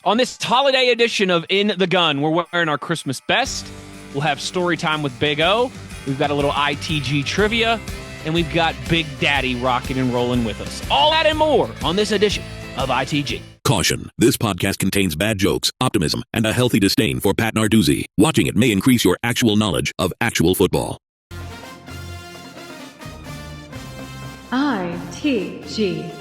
On this holiday edition of In the Gun, we're wearing our Christmas best. We'll have story time with Big O. We've got a little ITG trivia, and we've got Big Daddy rocking and rolling with us. All that and more on this edition of ITG. Caution, this podcast contains bad jokes, optimism, and a healthy disdain for Pat Narduzzi. Watching it may increase your actual knowledge of actual football. ITG.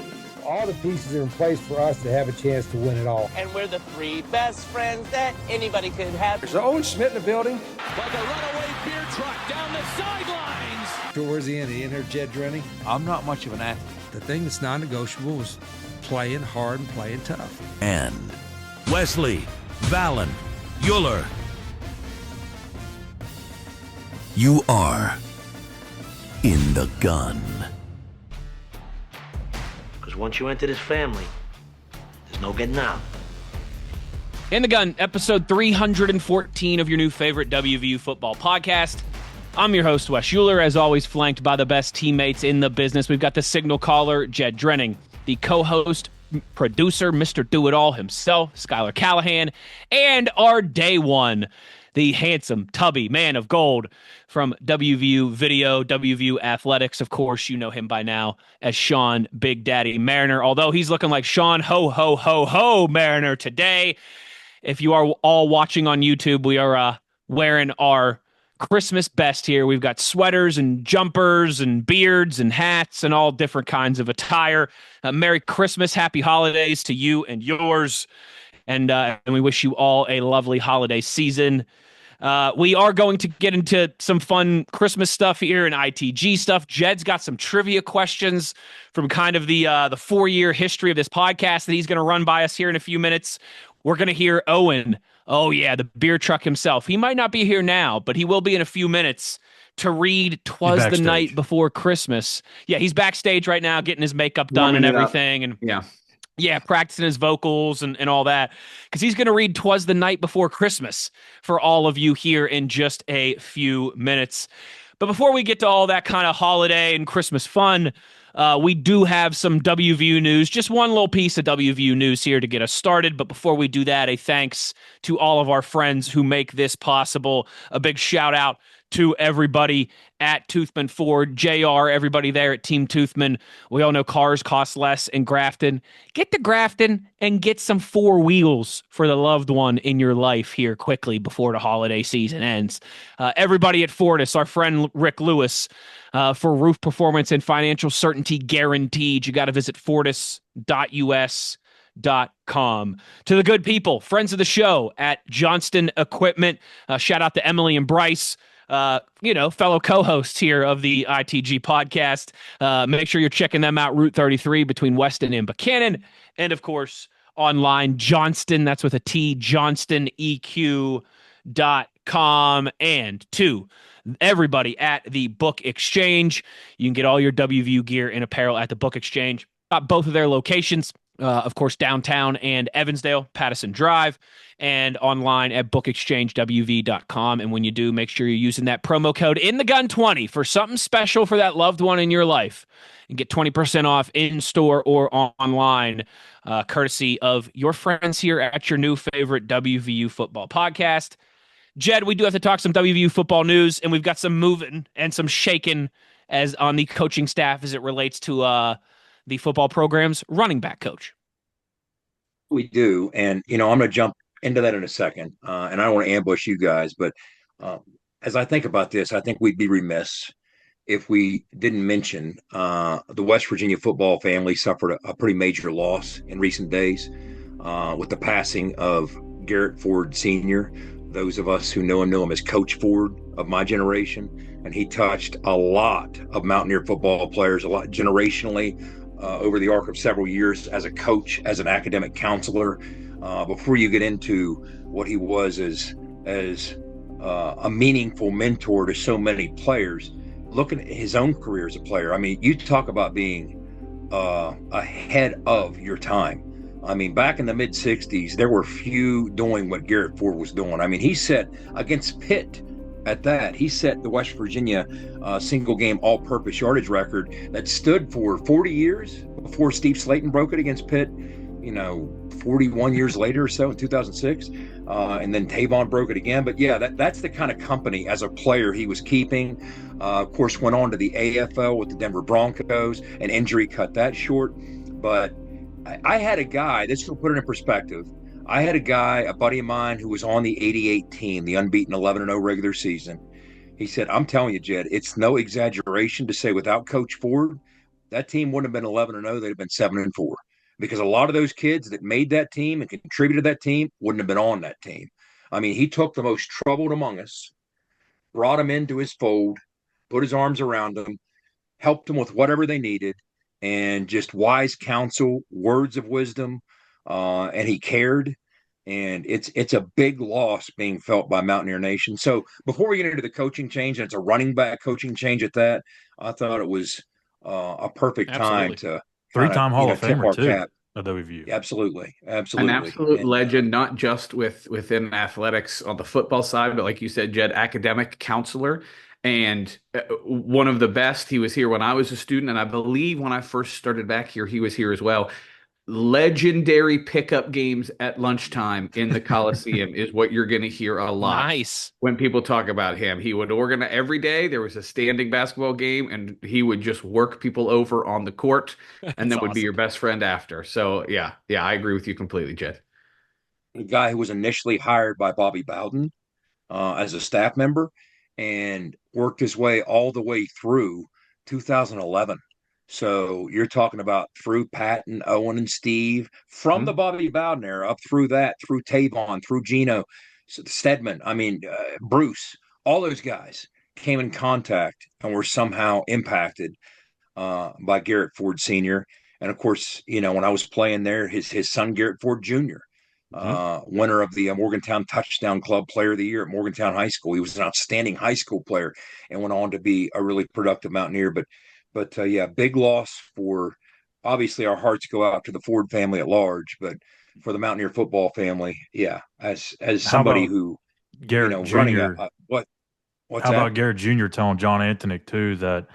All the pieces are in place for us to have a chance to win it all. And we're the three best friends that anybody could have. There's Owen Schmitt in the building. Like a runaway beer truck down the sidelines. Where's he in? He in here, Jed Drenning? I'm not much of an athlete. The thing that's non-negotiable is playing hard and playing tough. And Wesley, Valen, Uhler. You are in the gun. Once you enter this family, there's no getting out. In the Gun, episode 314 of your new favorite WVU football podcast. I'm your host, Wes Uhler, as always, flanked by the best teammates in the business. We've got the signal caller, Jed Drenning, the co-host, producer, Mr. Do-It-All himself, Schuyler Callihan, and our day one, the handsome, tubby man of gold from WVU Video, WVU Athletics. Of course, you know him by now as Sean Big Daddy Mariner, although he's looking like Sean Ho Ho Ho Ho Mariner today. If you are all watching on YouTube, we are wearing our Christmas best here. We've got sweaters and jumpers and beards and hats and all different kinds of attire. Merry Christmas, happy holidays to you and yours. And we wish you all a lovely holiday season. We are going to get into some fun Christmas stuff here and ITG stuff. Jed's got some trivia questions from kind of the 4-year history of this podcast that he's going to run by us here in a few minutes. We're going to hear Owen. Oh, yeah, the beer truck himself. He might not be here now, but he will be in a few minutes to read Twas the Night Before Christmas. Yeah, he's backstage right now getting his makeup done and everything. And yeah, practicing his vocals and all that, because he's going to read Twas the Night Before Christmas for all of you here in just a few minutes. But before we get to all that kind of holiday and Christmas fun, we do have some WVU news, just one little piece of WVU news here to get us started. But before we do that, a thanks to all of our friends who make this possible. A big shout out to everybody at Toothman Ford, JR, everybody there at Team Toothman. We all know cars cost less in Grafton. Get to Grafton and get some 4 wheels for the loved one in your life here quickly before the holiday season ends. Everybody at Fortis, our friend Rick Lewis, for roof performance and financial certainty guaranteed. You got to visit fortis.us.com. To the good people, friends of the show at Johnston Equipment. Shout out to Emily and Bryce. Fellow co-hosts here of the ITG podcast. Make sure you're checking them out, Route 33 between Weston and Buchanan. And, of course, online, Johnston, that's with a T, JohnstonEQ.com. And to everybody at the Book Exchange, you can get all your WVU gear and apparel at the Book Exchange. Got both of their locations. Of course, downtown and Evansdale, Pattison Drive, and online at bookexchangewv.com. And when you do, make sure you're using that promo code INTHEGUN20 for something special for that loved one in your life, and get 20% off in-store or online, courtesy of your friends here at your new favorite WVU football podcast. Jed, we do have to talk some WVU football news, and we've got some moving and some shaking as on the coaching staff as it relates to the football program's running back coach. We do. And, I'm going to jump into that in a second. And I don't want to ambush you guys, but as I think about this, I think we'd be remiss if we didn't mention the West Virginia football family suffered a pretty major loss in recent days with the passing of Garrett Ford Sr. Those of us who know him as Coach Ford of my generation. And he touched a lot of Mountaineer football players, a lot generationally, over the arc of several years as a coach, as an academic counselor. Before you get into what he was as a meaningful mentor to so many players, looking at his own career as a player. I mean, you talk about being ahead of your time. I mean, back in the mid-'60s, there were few doing what Garrett Ford was doing. I mean, he set against Pitt at that. He set the West Virginia single-game all-purpose yardage record that stood for 40 years before Steve Slayton broke it against Pitt. 41 years later or so in 2006. And then Tavon broke it again. But yeah, that's the kind of company as a player he was keeping. Of course, went on to the AFL with the Denver Broncos. An injury cut that short. But I had a guy, this will put it in perspective. I had a buddy of mine who was on the 88 team, the unbeaten 11-0 regular season. He said, I'm telling you, Jed, it's no exaggeration to say without Coach Ford, that team wouldn't have been 11-0. They'd have been 7-4 because a lot of those kids that made that team and contributed to that team wouldn't have been on that team. I mean, he took the most troubled among us, brought them into his fold, put his arms around them, helped them with whatever they needed, and just wise counsel, words of wisdom, and he cared. And it's a big loss being felt by Mountaineer Nation. So before we get into the coaching change, and it's a running back coaching change at that, I thought it was a perfect time to three-time Hall of tip Famer our too. Cap. A WVU. Absolutely. An absolute legend, not just within athletics on the football side, but like you said, Jed, academic counselor. And one of the best. He was here when I was a student, and I believe when I first started back here, he was here as well. Legendary pickup games at lunchtime in the Coliseum is what you're going to hear a lot. Nice. When people talk about him. He would organize every day. There was a standing basketball game, and he would just work people over on the court, and then would be your best friend after. So, yeah, I agree with you completely, Jed. The guy who was initially hired by Bobby Bowden as a staff member and worked his way all the way through 2011. So you're talking about through Patton, Owen, and Steve, from the Bobby Bowden era up through that, through Tavon, through Gino, Stedman, Bruce, all those guys came in contact and were somehow impacted by Garrett Ford Sr. And of course, when I was playing there, his son, Garrett Ford Jr., winner of the Morgantown Touchdown Club Player of the Year at Morgantown High School. He was an outstanding high school player and went on to be a really productive Mountaineer. But yeah, big loss for, obviously our hearts go out to the Ford family at large, but for the Mountaineer football family, yeah, as somebody who, Garrett Jr. running How about Garrett Jr. telling John Antonick too that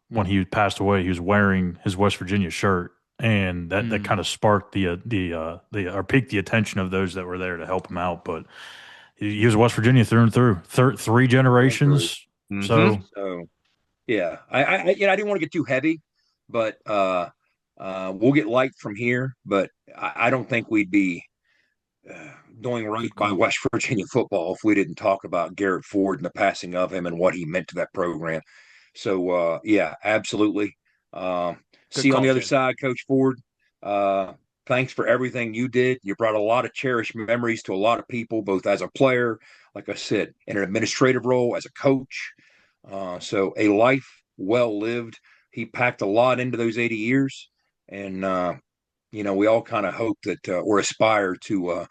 when he passed away, he was wearing his West Virginia shirt, and that kind of sparked or piqued the attention of those that were there to help him out. But he was West Virginia through and through, three generations. So yeah, I didn't want to get too heavy, but we'll get light from here. But I don't think we'd be doing right by West Virginia football if we didn't talk about Garrett Ford and the passing of him and what he meant to that program. So yeah, absolutely. See you on the other side, Coach Ford. Thanks for everything you did. You brought a lot of cherished memories to a lot of people, both as a player, like I said, in an administrative role, as a coach. So a life well lived. He packed a lot into those 80 years. And, we all kind of hope that or aspire to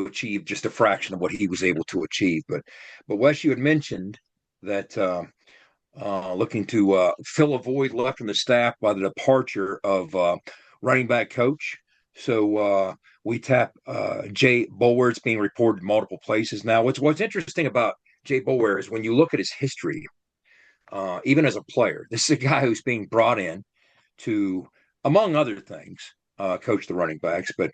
achieve just a fraction of what he was able to achieve. But Wes, you had mentioned that looking to fill a void left in the staff by the departure of running back coach. So we tap Jay Boulware. It's being reported in multiple places now. What's interesting about Jay Boulware is when you look at his history, even as a player, this is a guy who's being brought in to, among other things, coach the running backs. But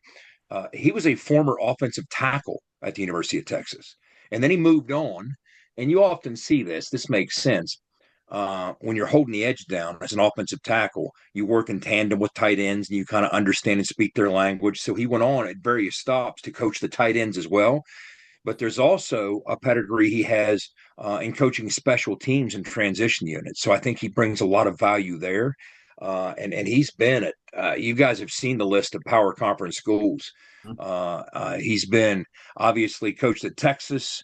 he was a former offensive tackle at the University of Texas. And then he moved on. And you often see this. This makes sense. When you're holding the edge down as an offensive tackle, you work in tandem with tight ends and you kind of understand and speak their language. So he went on at various stops to coach the tight ends as well. But there's also a pedigree he has in coaching special teams and transition units. So I think he brings a lot of value there. And he's been at, you guys have seen the list of power conference schools. He's been obviously coached at Texas,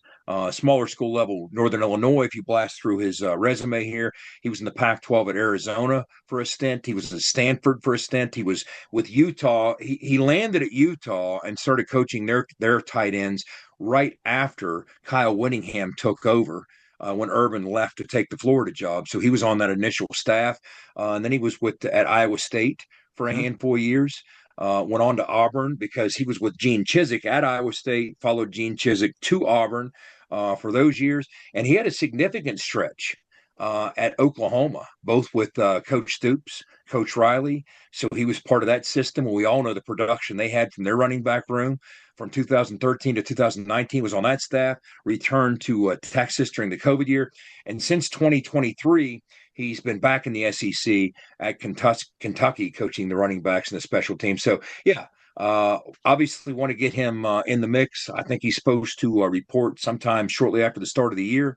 smaller school level, Northern Illinois. If you blast through his resume here, he was in the Pac-12 at Arizona for a stint. He was at Stanford for a stint. He was with Utah. He landed at Utah and started coaching their tight ends right after Kyle Whittingham took over. When Urban left to take the Florida job. So he was on that initial staff. And then he was at Iowa State for a handful of years. Went on to Auburn because he was with Gene Chizik at Iowa State, followed Gene Chizik to Auburn for those years. And he had a significant stretch at Oklahoma, both with Coach Stoops Coach Riley. So he was part of that system. We all know the production they had from their running back room from 2013 to 2019 was on that staff, returned to Texas during the COVID year. And since 2023, he's been back in the SEC at Kentucky coaching the running backs and the special teams. So, yeah, obviously want to get him in the mix. I think he's supposed to report sometime shortly after the start of the year.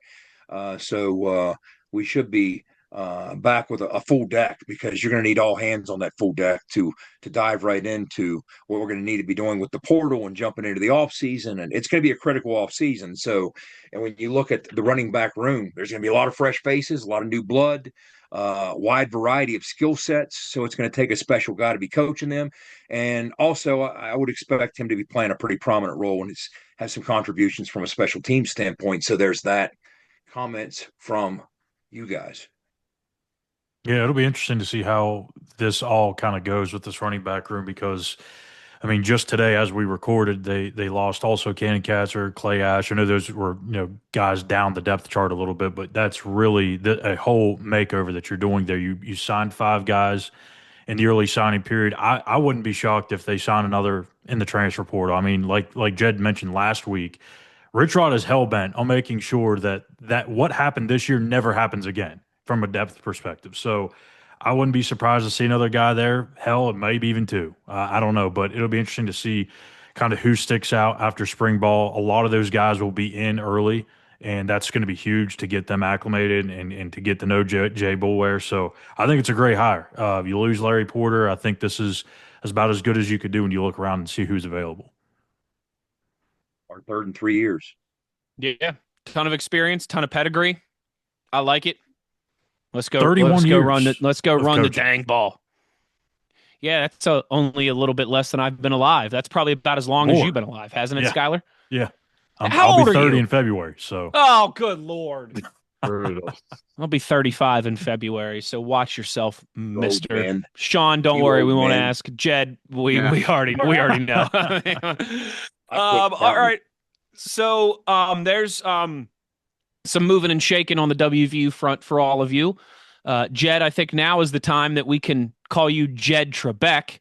So we should be back with a full deck, because you're going to need all hands on that full deck to dive right into what we're going to need to be doing with the portal and jumping into the off season. And it's going to be a critical off season. So, and when you look at the running back room, there's going to be a lot of fresh faces, a lot of new blood, wide variety of skill sets. So it's going to take a special guy to be coaching them. And also, I would expect him to be playing a pretty prominent role and has some contributions from a special team standpoint. So there's that. Comments from you guys. Yeah, it'll be interesting to see how this all kind of goes with this running back room, because, I mean, just today as we recorded, they lost also Cannon Catzer, Clay Ash. I know those were, guys down the depth chart a little bit, but that's really a whole makeover that you're doing there. You signed 5 guys in the early signing period. I wouldn't be shocked if they sign another in the transfer portal. I mean, like Jed mentioned last week, Rich Rod is hell-bent on making sure that what happened this year never happens again from a depth perspective. So I wouldn't be surprised to see another guy there. Hell, maybe even 2. I don't know, but it'll be interesting to see kind of who sticks out after spring ball. A lot of those guys will be in early, and that's going to be huge to get them acclimated and to get to know Jay Boulware. So I think it's a great hire. If you lose Larry Porter, I think this is about as good as you could do when you look around and see who's available. Our third in 3 years. Yeah, ton of experience, ton of pedigree. I like it. Let's go. 31 let's years. Go run. Let's go run the coaching. dang ball. Yeah, that's only a little bit less than I've been alive. That's probably about as long as you've been alive, hasn't it, Yeah. Schuyler? Yeah. How I'll old be are 30 you? in February. So. Oh, good Lord. Brutal. I'll be 35 in February, so watch yourself, Mister man. Sean. Don't You worry, old we won't man. ask. Jed, we Yeah. already know. All right. So there's some moving and shaking on the WVU front for all of you. Jed, I think now is the time that we can call you Jed Trebek,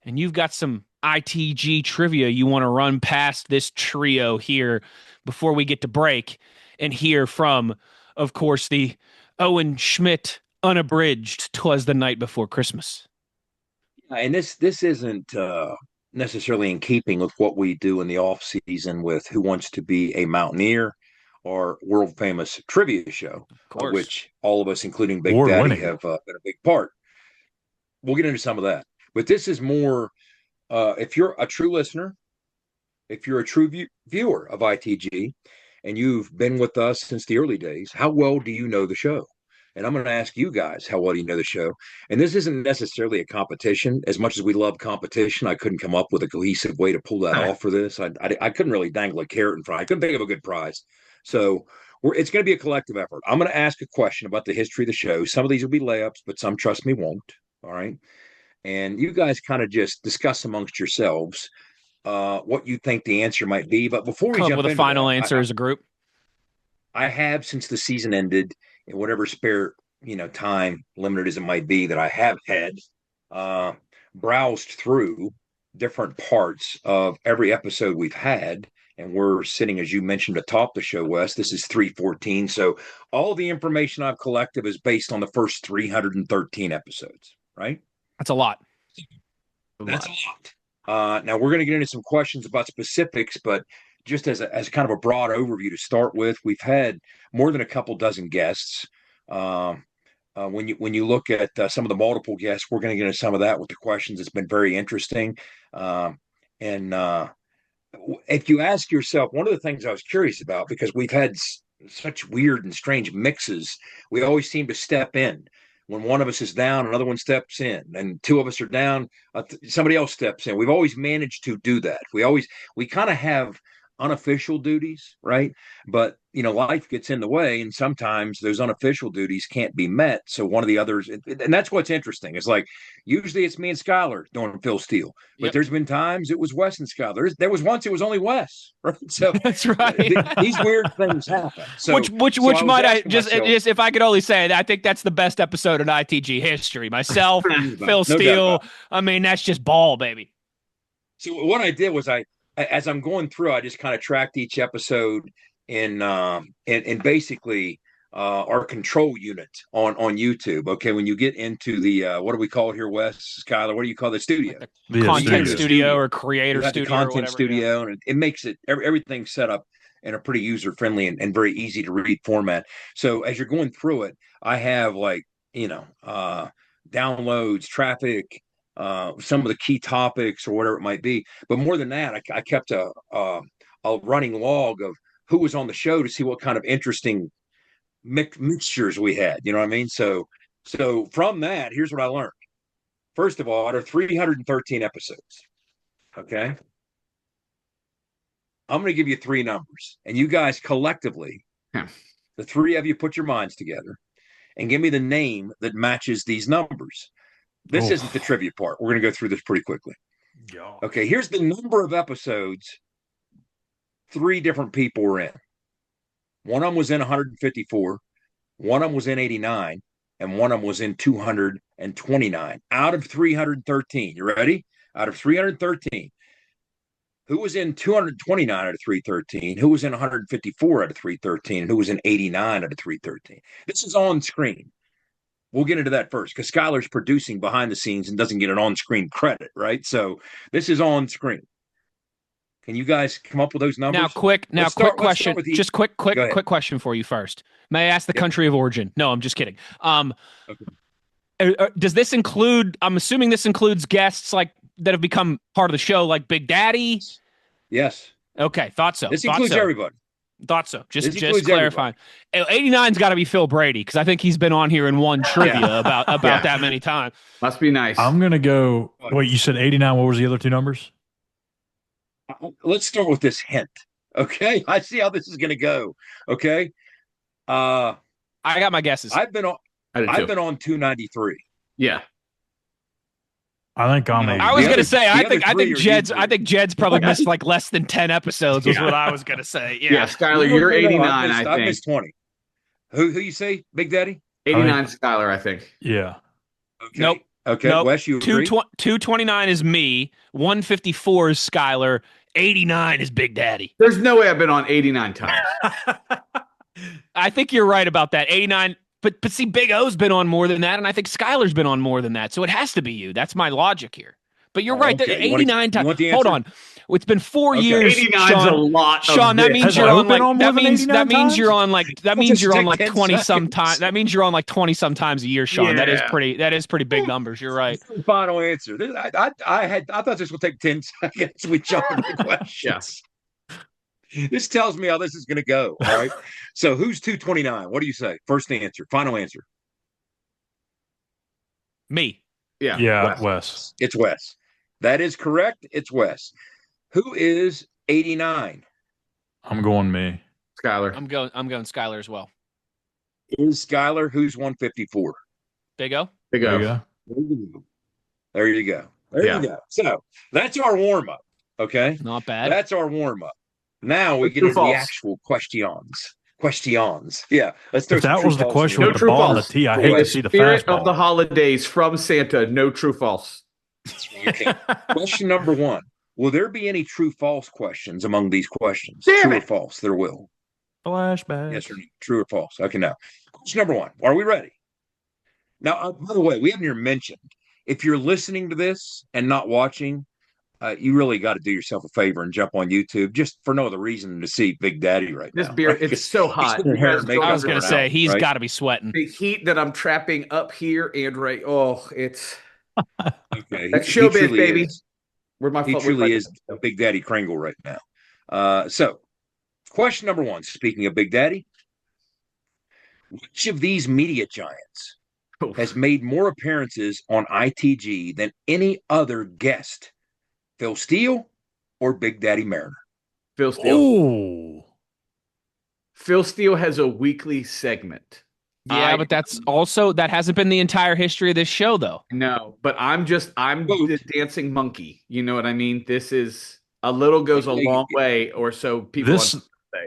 and you've got some ITG trivia you want to run past this trio here before we get to break and hear from, of course, the Owen Schmitt unabridged "'Twas the Night Before Christmas." And this isn't necessarily in keeping with what we do in the off season with Who Wants to Be a Mountaineer, our world famous trivia show, which all of us, including Big Daddy, have been a big part. We'll get into some of that, but this is more if you're a true listener, if you're a true viewer of ITG, and you've been with us since the early days, how well do you know the show? And I'm going to ask you guys, how well do you know the show? And this isn't necessarily a competition. As much as we love competition, I couldn't come up with a cohesive way to pull that off for this. I couldn't really dangle a carrot in front. I couldn't think of a good prize. So it's going to be a collective effort. I'm going to ask a question about the history of the show. Some of these will be layups, but some, trust me, won't. All right. And you guys kind of just discuss amongst yourselves what you think the answer might be. But before we Come jump up with a final answer as a group. I have, since the season ended, in whatever spare time, limited as it might be, that I have had, browsed through different parts of every episode we've had. And we're sitting, as you mentioned, atop the show, Wes. This is 314. So all the information I've collected is based on the first 313 episodes, right? That's a lot. That's a lot. Now we're going to get into some questions about specifics, but just as kind of a broad overview to start with, we've had more than a couple dozen guests. When you look at some of the multiple guests, we're going to get into some of that with the questions. It's been very interesting. If you ask yourself, one of the things I was curious about, because we've had such weird and strange mixes, we always seem to step in. When one of us is down, another one steps in, and 2 of us are down, somebody else steps in. We've always managed to do that. We kind of have unofficial duties, right? But life gets in the way, and sometimes those unofficial duties can't be met. So one of the others, and that's what's interesting. It's like usually it's me and Schuyler doing Phil Steele, but there's been times it was Wes and Schuyler. There was once it was only Wes, right? So that's right. These weird things happen. So which might I just if I could only say, I think that's the best episode in ITG history. Myself, Phil Steele. I mean, that's just ball, baby. So what I did was as I'm going through, I just kind of tracked each episode in basically our control unit on YouTube. Okay, when you get into the what do we call it here, Wes, Schuyler? What do you call the studio? The content studio or creator studio. The content studio, and it makes it everything's set up in a pretty user friendly and very easy to read format. So as you're going through it, I have downloads, traffic. Some of the key topics or whatever it might be. But more than that, I kept a running log of who was on the show to see what kind of interesting mixtures we had. You know what I mean? So from that, here's what I learned. First of all, out of 313 episodes, okay, I'm going to give you three numbers. And you guys collectively, the three of you, put your minds together and give me the name that matches these numbers. This isn't the trivia part. We're going to go through this pretty quickly. Okay, here's the number of episodes three different people were in. One of them was in 154, one of them was in 89, and one of them was in 229 out of 313. You ready? Out of 313. Who was in 229 out of 313? Who was in 154 out of 313? And who was in 89 out of 313? This is on screen. We'll get into that first because Schuyler's producing behind the scenes and doesn't get an on-screen credit, right? So this is on screen. Can you guys come up with those numbers? Quick question. Just quick question for you first. May I ask the country of origin? No, I'm just kidding. Okay. Does this include? I'm assuming this includes guests like that have become part of the show, like Big Daddy. Yes. Okay, thought so. This includes everybody. Thought so. Just clarifying. 89's got to be Phil Brady because I think he's been on here and won trivia about that many times. Must be nice. I'm gonna go. Wait, you said 89. What was the other two numbers? Let's start with this hint. Okay, I see how this is gonna go. Okay. I got my guesses. I've been on 293. Yeah. I think I'm. I was gonna say. I think Jed's probably missed like less than 10 episodes. Was what I was gonna say. Yeah, Schuyler, you're 89. I think I missed 20. Who you say, Big Daddy? 89, Schuyler, I think. Yeah. Okay. Nope. Okay. Nope. Wes, you agree? 229 is me. 154 is Schuyler. 89 is Big Daddy. There's no way I've been on 89 times. I think you're right about that. 89. But see, Big O's been on more than that, and I think Schuyler's been on more than that, so it has to be you. That's my logic here. But you're right. Okay. 89 times. Hold on. It's been 4 years. 89's a lot. Sean, that means you're on like that means you're on like 20 some time. That means you're on like 20 some times a year, Sean. Yeah. That is pretty big numbers. You're right. Final answer. I thought this would take 10 seconds. We jump into questions. This tells me how this is going to go. All right. So who's 229? What do you say? First answer. Final answer. Me. Yeah. Wes. It's Wes. That is correct. It's Wes. Who is 89? I'm going me. Schuyler. I'm going Schuyler as well. Is Schuyler? Who's 154? Big O. Big O. There you go. There you go. So that's our warm up. Okay. Not bad. That's our warm up. Now we get into the actual questions. Yeah. Let's throw if that was the question with the ball and the tee, I hate to see the spirit fastball. Of the holidays from Santa. No true false. Okay. Question number 1. Will there be any true false questions among these questions? Damn true it. or false? There will. Flashback. Yes or no? True or false? Okay, now. Question number 1. Are we ready? Now, by the way, we haven't even mentioned, if you're listening to this and not watching, you really got to do yourself a favor and jump on YouTube just for no other reason to see Big Daddy right now. This beer, right? it's so hot. I was going to say, he's got to be sweating. The heat that I'm trapping up here and right. Oh, it's. Okay. That's showbiz, baby. He truly is Big Daddy Kringle right now. So, question number 1, speaking of Big Daddy, which of these media giants has made more appearances on ITG than any other guest? Phil Steele or Big Daddy Mariner? Phil Steele. Oh, Phil Steele has a weekly segment. Yeah, but that hasn't been the entire history of this show, though. No, but I'm the dancing monkey. You know what I mean? This is a little goes a long way, or so people say.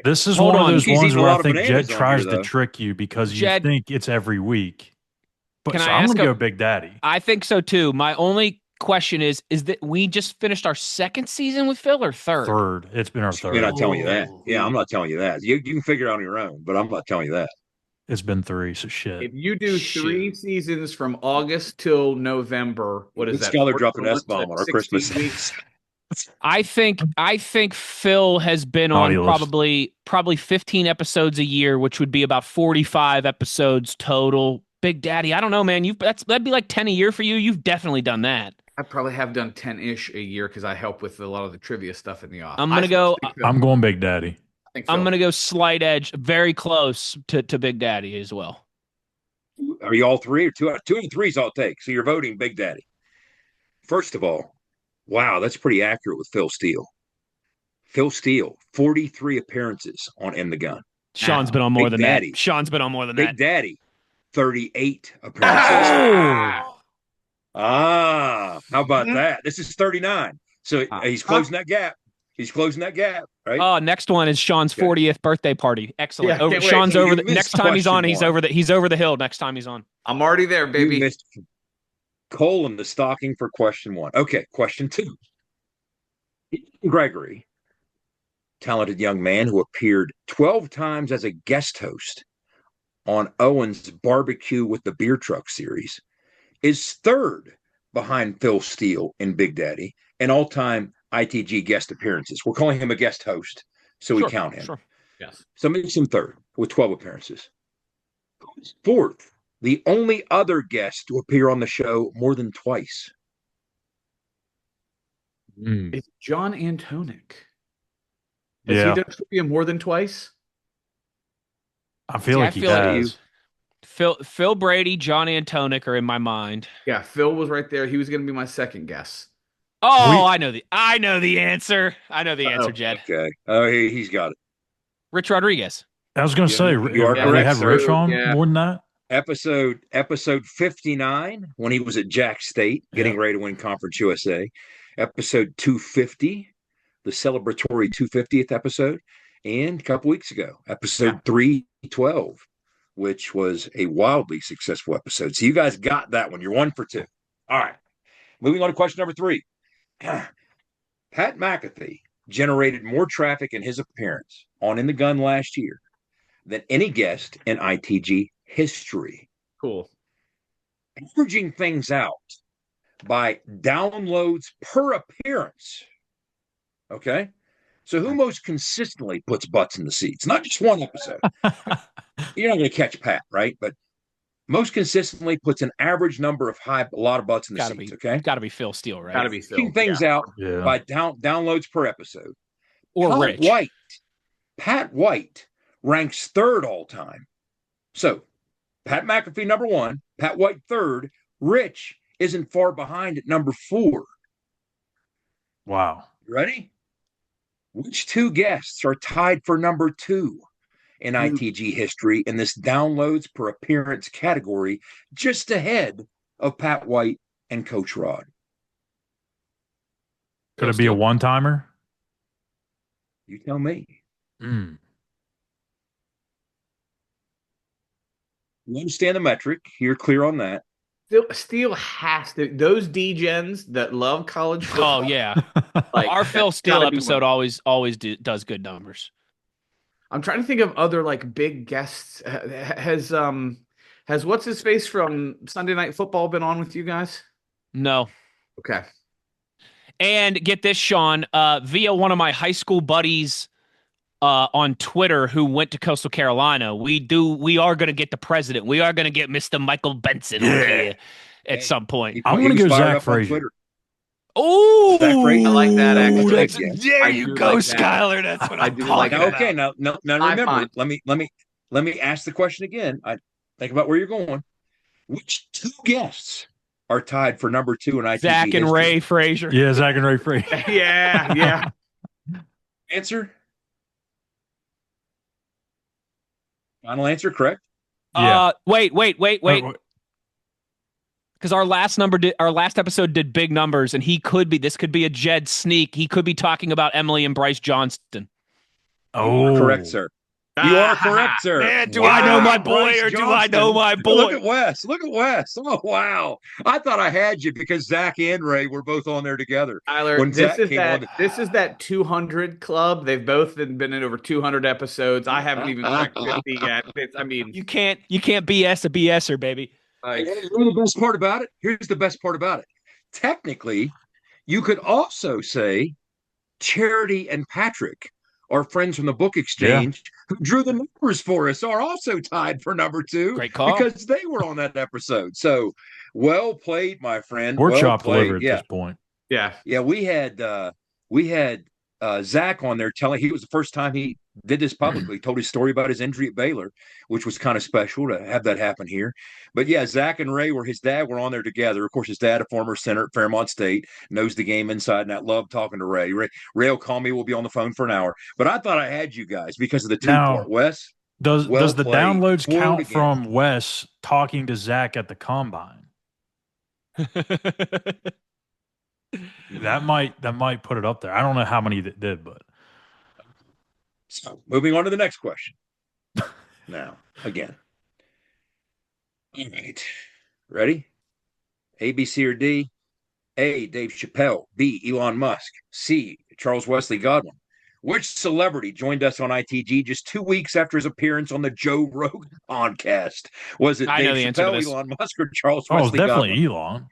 This is Hold one on. of those He's ones eating a where lot I of think bananas Jed on tries here, to though. trick you because Jed, you think it's every week. But Can so I I'm ask going to go Big Daddy. I think so too. My only question is that we just finished our second season with Phil or third? Third. It's been our third. We're not telling you that. Yeah, I'm not telling you that. You can figure it out on your own, but I'm not telling you that. It's been 3, so shit. If you do 3 seasons from August till November, what is that? Schuyler dropped an S-bomb on our Christmas weeks. I think Phil has been on probably 15 episodes a year, which would be about 45 episodes total. Big Daddy, I don't know, man. That'd be like 10 a year for you. You've definitely done that. I probably have done 10-ish a year because I help with a lot of the trivia stuff in the office. I'm going Big Daddy. I'm gonna go slight edge, very close to Big Daddy as well. Are you all three or two out of three's all it takes? So you're voting Big Daddy. First of all, wow, that's pretty accurate with Phil Steele. Phil Steele, 43 appearances on In the Gun. Sean's been on more than that. Sean's been on more than that. Big Daddy, 38 appearances. How about that? This is 39. So he's closing that gap. He's closing that gap, right? Oh, next one is Sean's 40th birthday party. Excellent. Yeah, Sean's over the next time he's on. He's over the hill next time he's on. I'm already there, baby. You missed Cole in the stocking for question 1. Okay, question 2. Gregory, talented young man who appeared 12 times as a guest host on Owen's Barbecue with the Beer Truck series, is third behind Phil Steele in Big Daddy in all-time ITG guest appearances. We're calling him a guest host, so we count him. Sure. Yes. So makes him third with 12 appearances. Who's fourth? The only other guest to appear on the show more than twice. It's John Antonic. Has he done trivia more than twice? I feel like he has. Phil Brady, John Antonic are in my mind. Yeah, Phil was right there. He was going to be my second guess. Oh, I know the answer. I know the answer, Jed. Okay. Oh, he's got it. Rich Rodriguez. I was going to say, you are they correct, have Rich on more than that? Episode 59, when he was at Jack State, getting ready to win Conference USA. Episode 250, the celebratory 250th episode. And a couple weeks ago, episode 312, which was a wildly successful episode. So you guys got that one. You're 1 for 2. All right. Moving on to question number 3. Pat McAfee generated more traffic in his appearance on In the Gun last year than any guest in ITG history. Cool. Averaging things out by downloads per appearance. Okay? So who most consistently puts butts in the seats? Not just one episode. You're not going to catch Pat, right? But most consistently puts an average number of a lot of butts in the seats, okay? Got to be Phil Steele, right? Got to be Phil. Averaging things out by downloads per episode. Or Rich. Pat White ranks third all time. So Pat McAfee, number 1, Pat White third. Rich isn't far behind at number 4. Wow. Ready? Which 2 guests are tied for number 2 in ITG history in this downloads per appearance category, just ahead of Pat White and Coach Rod? Could it be a one-timer? You tell me. You understand the metric. You're clear on that. Steele has to. Those D-gens that love college football. Oh, yeah. Our Phil Steele episode always does good numbers. I'm trying to think of other like big guests. Has what's his face from Sunday Night Football been on with you guys? No. Okay. And get this, Sean, via one of my high school buddies on Twitter who went to Coastal Carolina, we are going to get the president. We are going to get Mr. Michael Benson on here at some point. I'm going to go Zach Frazier. Oh, I like that. Actually, there you go, Schuyler. That's what I'm talking about. Okay, now remember. Let me ask the question again. I think about where you're going. Which 2 guests are tied for number 2 in ITG Zach and history? Ray Frazier. Yeah, Zach and Ray Frazier. yeah. Answer? Final answer, correct? Yeah. Wait. Because our last episode did big numbers, and this could be a Jed sneak. He could be talking about Emily and Bryce Johnston. Oh, correct, sir. You are correct, sir. Man, do I know my boy or do I know my boy? Look at Wes. Look at Wes. Oh, wow. I thought I had you because Zach and Ray were both on there together. Tyler, this is that 200 club. They've both been in over 200 episodes. I haven't even cracked 50 yet. You can't BS a BSer, baby. Here's the best part about it. Here's the best part about it. Technically, you could also say Charity and Patrick, our friends from the book exchange, who drew the numbers for us, are also tied for number 2. Great call. Because they were on that episode. So well played, my friend. We're well chopped played. liver at this point. Yeah. Yeah, we had Zach on there telling he was the first time he did this publicly, told his story about his injury at Baylor, which was kind of special to have that happen here. But yeah, Zach and Ray his dad were on there together. Of course, his dad, a former center at Fairmont State, knows the game inside and out. Love talking to Ray. Ray will call me. We'll be on the phone for an hour. But I thought I had you guys because of the two-part. Wes? Does the downloads count from Wes talking to Zach at the combine? That might put it up there. I don't know how many that did, but. So moving on to the next question. Now, again. All right. Ready? A, B, C, or D? A, Dave Chappelle. B, Elon Musk. C, Charles Wesley Godwin. Which celebrity joined us on ITG just 2 weeks after his appearance on the Joe Rogan podcast? Was it Dave Chappelle, Elon Musk, or Charles Wesley Godwin? Definitely Elon.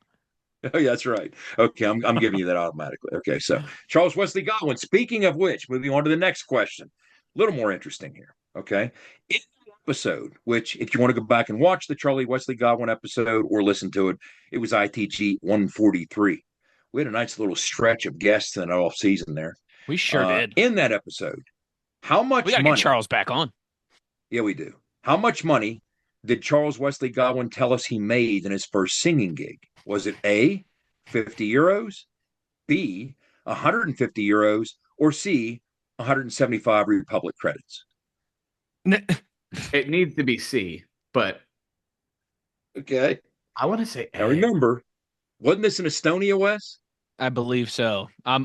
Oh, yeah, that's right. Okay, I'm giving you that automatically. Okay, so Charles Wesley Godwin. Speaking of which, moving on to the next question. A little more interesting here, okay? In the episode, which if you want to go back and watch the Charlie Wesley Godwin episode or listen to it, it was ITG 143. We had a nice little stretch of guests in the off season there. We sure did. In that episode, how much we gotta money? Get Charles back on. Yeah, we do. How much money did Charles Wesley Godwin tell us he made in his first singing gig? Was it A, 50 euros, B, 150 euros, or C, 175 Republic credits? It needs to be C, but okay. I want to say A. Now remember, wasn't this in Estonia, Wes? I believe so. I'm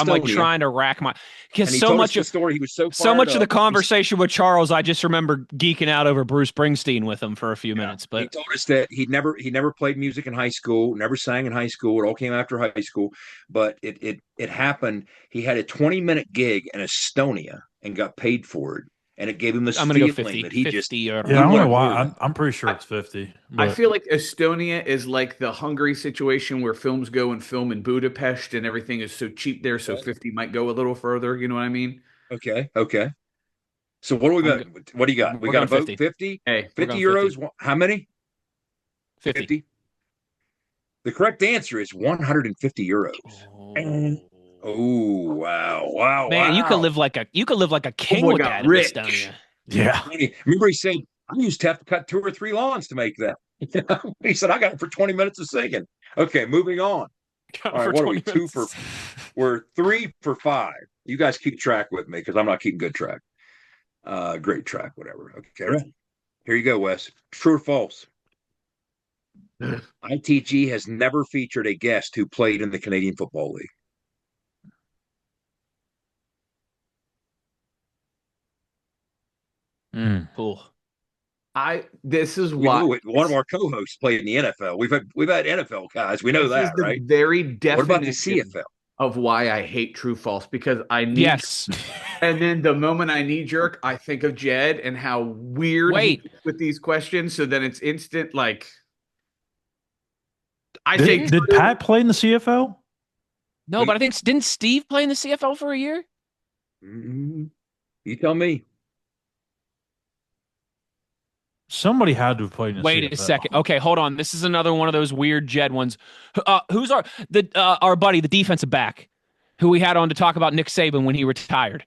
like trying to rack my because so much of the story he was so much of the conversation with Charles, I just remember geeking out over Bruce Springsteen with him for a few minutes. But he told us that he never played music in high school, never sang in high school. It all came after high school, but it happened. He had a 20-minute gig in Estonia and got paid for it. And it gave him this feeling that he 50 just... Yeah, I don't know why. I'm pretty sure it's 50. But... I feel like Estonia is like the Hungary situation where films go and film in Budapest and everything is so cheap there, so 50 might go a little further. You know what I mean? Okay. So what do we got? What do you got? We got a vote 50? Hey, 50 euros? 50. How many? 50. The correct answer is 150 euros. Oh wow! Man, you could live like a king with that in Estonia. Yeah. Remember, he said I used to have to cut 2 or 3 lawns to make that. He said I got it for 20 minutes of singing. Okay, moving on. All right, what are we? We're 3 for 5. You guys keep track with me because I'm not keeping good track. Great track, whatever. Okay, here you go, Wes. True or false? ITG has never featured a guest who played in the Canadian Football League. Cool. This is why one of our co-hosts played in the NFL. We've had NFL guys. We know that, right? Very definition. What about the CFL? Of why I hate true false, because I need and then the moment I knee jerk, I think of Jed and how weird he is with these questions. So then it's instant. Like did Pat play in the CFL? No, but I think didn't Steve play in the CFL for a year? Mm-hmm. You tell me. Somebody had to have played in the Wait CFL. a second. Okay, hold on. This is another one of those weird Jed ones. Who's our buddy, the defensive back, who we had on to talk about Nick Saban when he retired?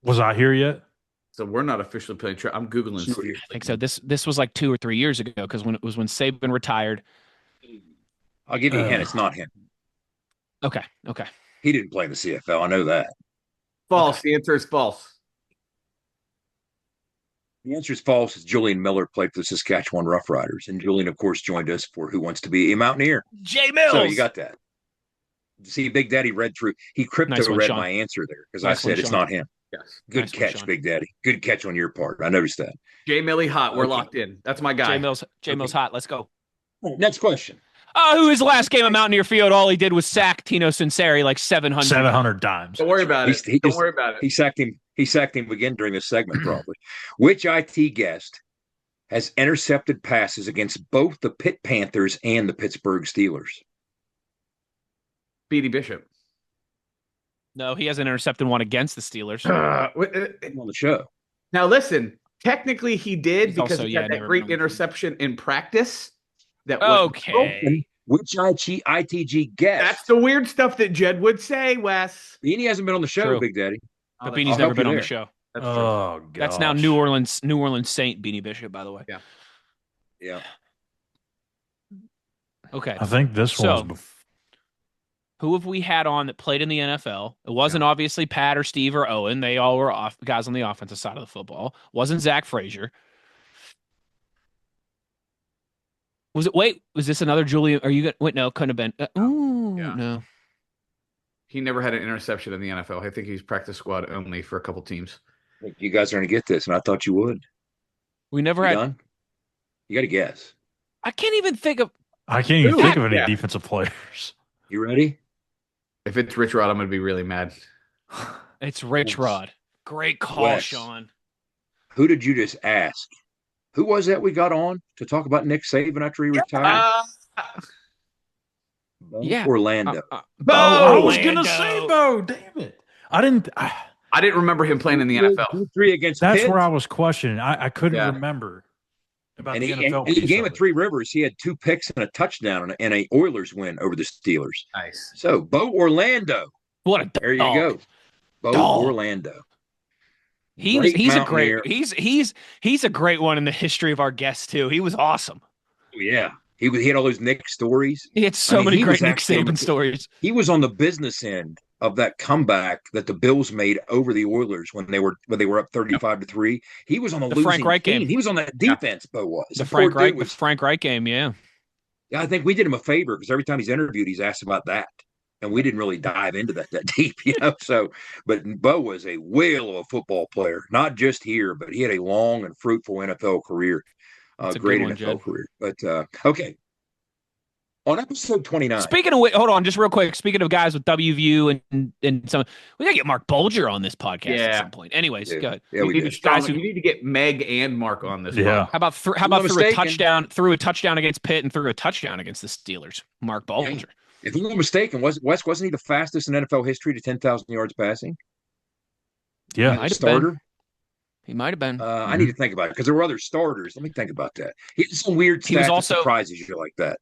Was I here yet? So we're not officially playing. I'm Googling. I think so. This was like 2 or 3 years ago because when Saban retired. I'll give you a hint. It's not him. Okay. He didn't play in the CFL. I know that. False. Okay. The answer is false. The answer is false. As Julian Miller played for the Saskatchewan Roughriders, and Julian, of course, joined us for Who Wants to Be a Mountaineer. Jay Mills. So you got that. See, Big Daddy read through. He read my answer there because I said it's not him. Yes. Good catch, Big Daddy. Good catch on your part. I noticed that. Jay Millie hot. We're locked in. That's my guy. Jay Mills hot. Let's go. Next question. Who his last game at Mountaineer Field, all he did was sack Tino Sinceri like 700 times. Don't worry about it. Don't worry about it. He sacked him again during this segment, probably. Which IT guest has intercepted passes against both the Pitt Panthers and the Pittsburgh Steelers? Beatty Bishop. No, he hasn't intercepted one against the Steelers. On the show. Now, listen. Technically, he did He's because also, he had that great interception in practice. That okay. Which ITG guest? That's the weird stuff that Jed would say, Wes. Beanie hasn't been on the show, True. Big Daddy. But Beanie's never been on the show. That's oh, God. That's now New Orleans Saint Beanie Bishop, by the way. Yeah. Okay. I think this one was who have we had on that played in the NFL? It wasn't obviously Pat or Steve or Owen. They all were guys on the offensive side of the football. Wasn't Zach Frazier. Was it? Wait, was this another Julian? Are you? Wait, no, couldn't have been. No. He never had an interception in the NFL. I think he's practice squad only for a couple teams. You guys are going to get this, and I thought you would. We never had. Done? You got to guess. I can't even think of any defensive players. You ready? If it's Rich Rod, I'm going to be really mad. It's Rich Rod. Great call, Wes. Sean. Who did you just ask? Who was that we got on to talk about Nick Saban after he retired? Orlando. Bo! I was going to say Bo. Damn it. I didn't remember him playing in the NFL. 3 against That's Pitt. where I was questioning. I couldn't remember about and the NFL. In the game at Three Rivers, he had 2 picks and a touchdown and a Oilers win over the Steelers. Nice. So, Bo Orlando. What a dog. There you go. Bo Orlando. He's a great one in the history of our guests too. He was awesome. Yeah. He had all those Nick stories. He had so many great Nick Saban stories. He was on the business end of that comeback that the Bills made over the Oilers when they were up 35-3. He was on the losing Frank Reich team. game. He was on that defense. Bo was the Frank Reich game. Yeah. Yeah, I think we did him a favor because every time he's interviewed, he's asked about that, and we didn't really dive into that deep, So, but Bo was a whale of a football player, not just here, but he had a long and fruitful NFL career. Great NFL career. But okay. On episode 29. Speaking of hold on, just real quick. Speaking of guys with WVU and some, we gotta get Mark Bolger on this podcast at some point. Anyways, go ahead. Yeah, you need to get Meg and Mark on this. Yeah. How about threw a touchdown against Pitt and threw a touchdown against the Steelers? Mark Bolger. If I'm not mistaken, Wes wasn't he the fastest in NFL history to 10,000 yards passing? Yeah, starter. He might have been. I need to think about it because there were other starters. Let me think about that. He had some weird stats that surprises you like that.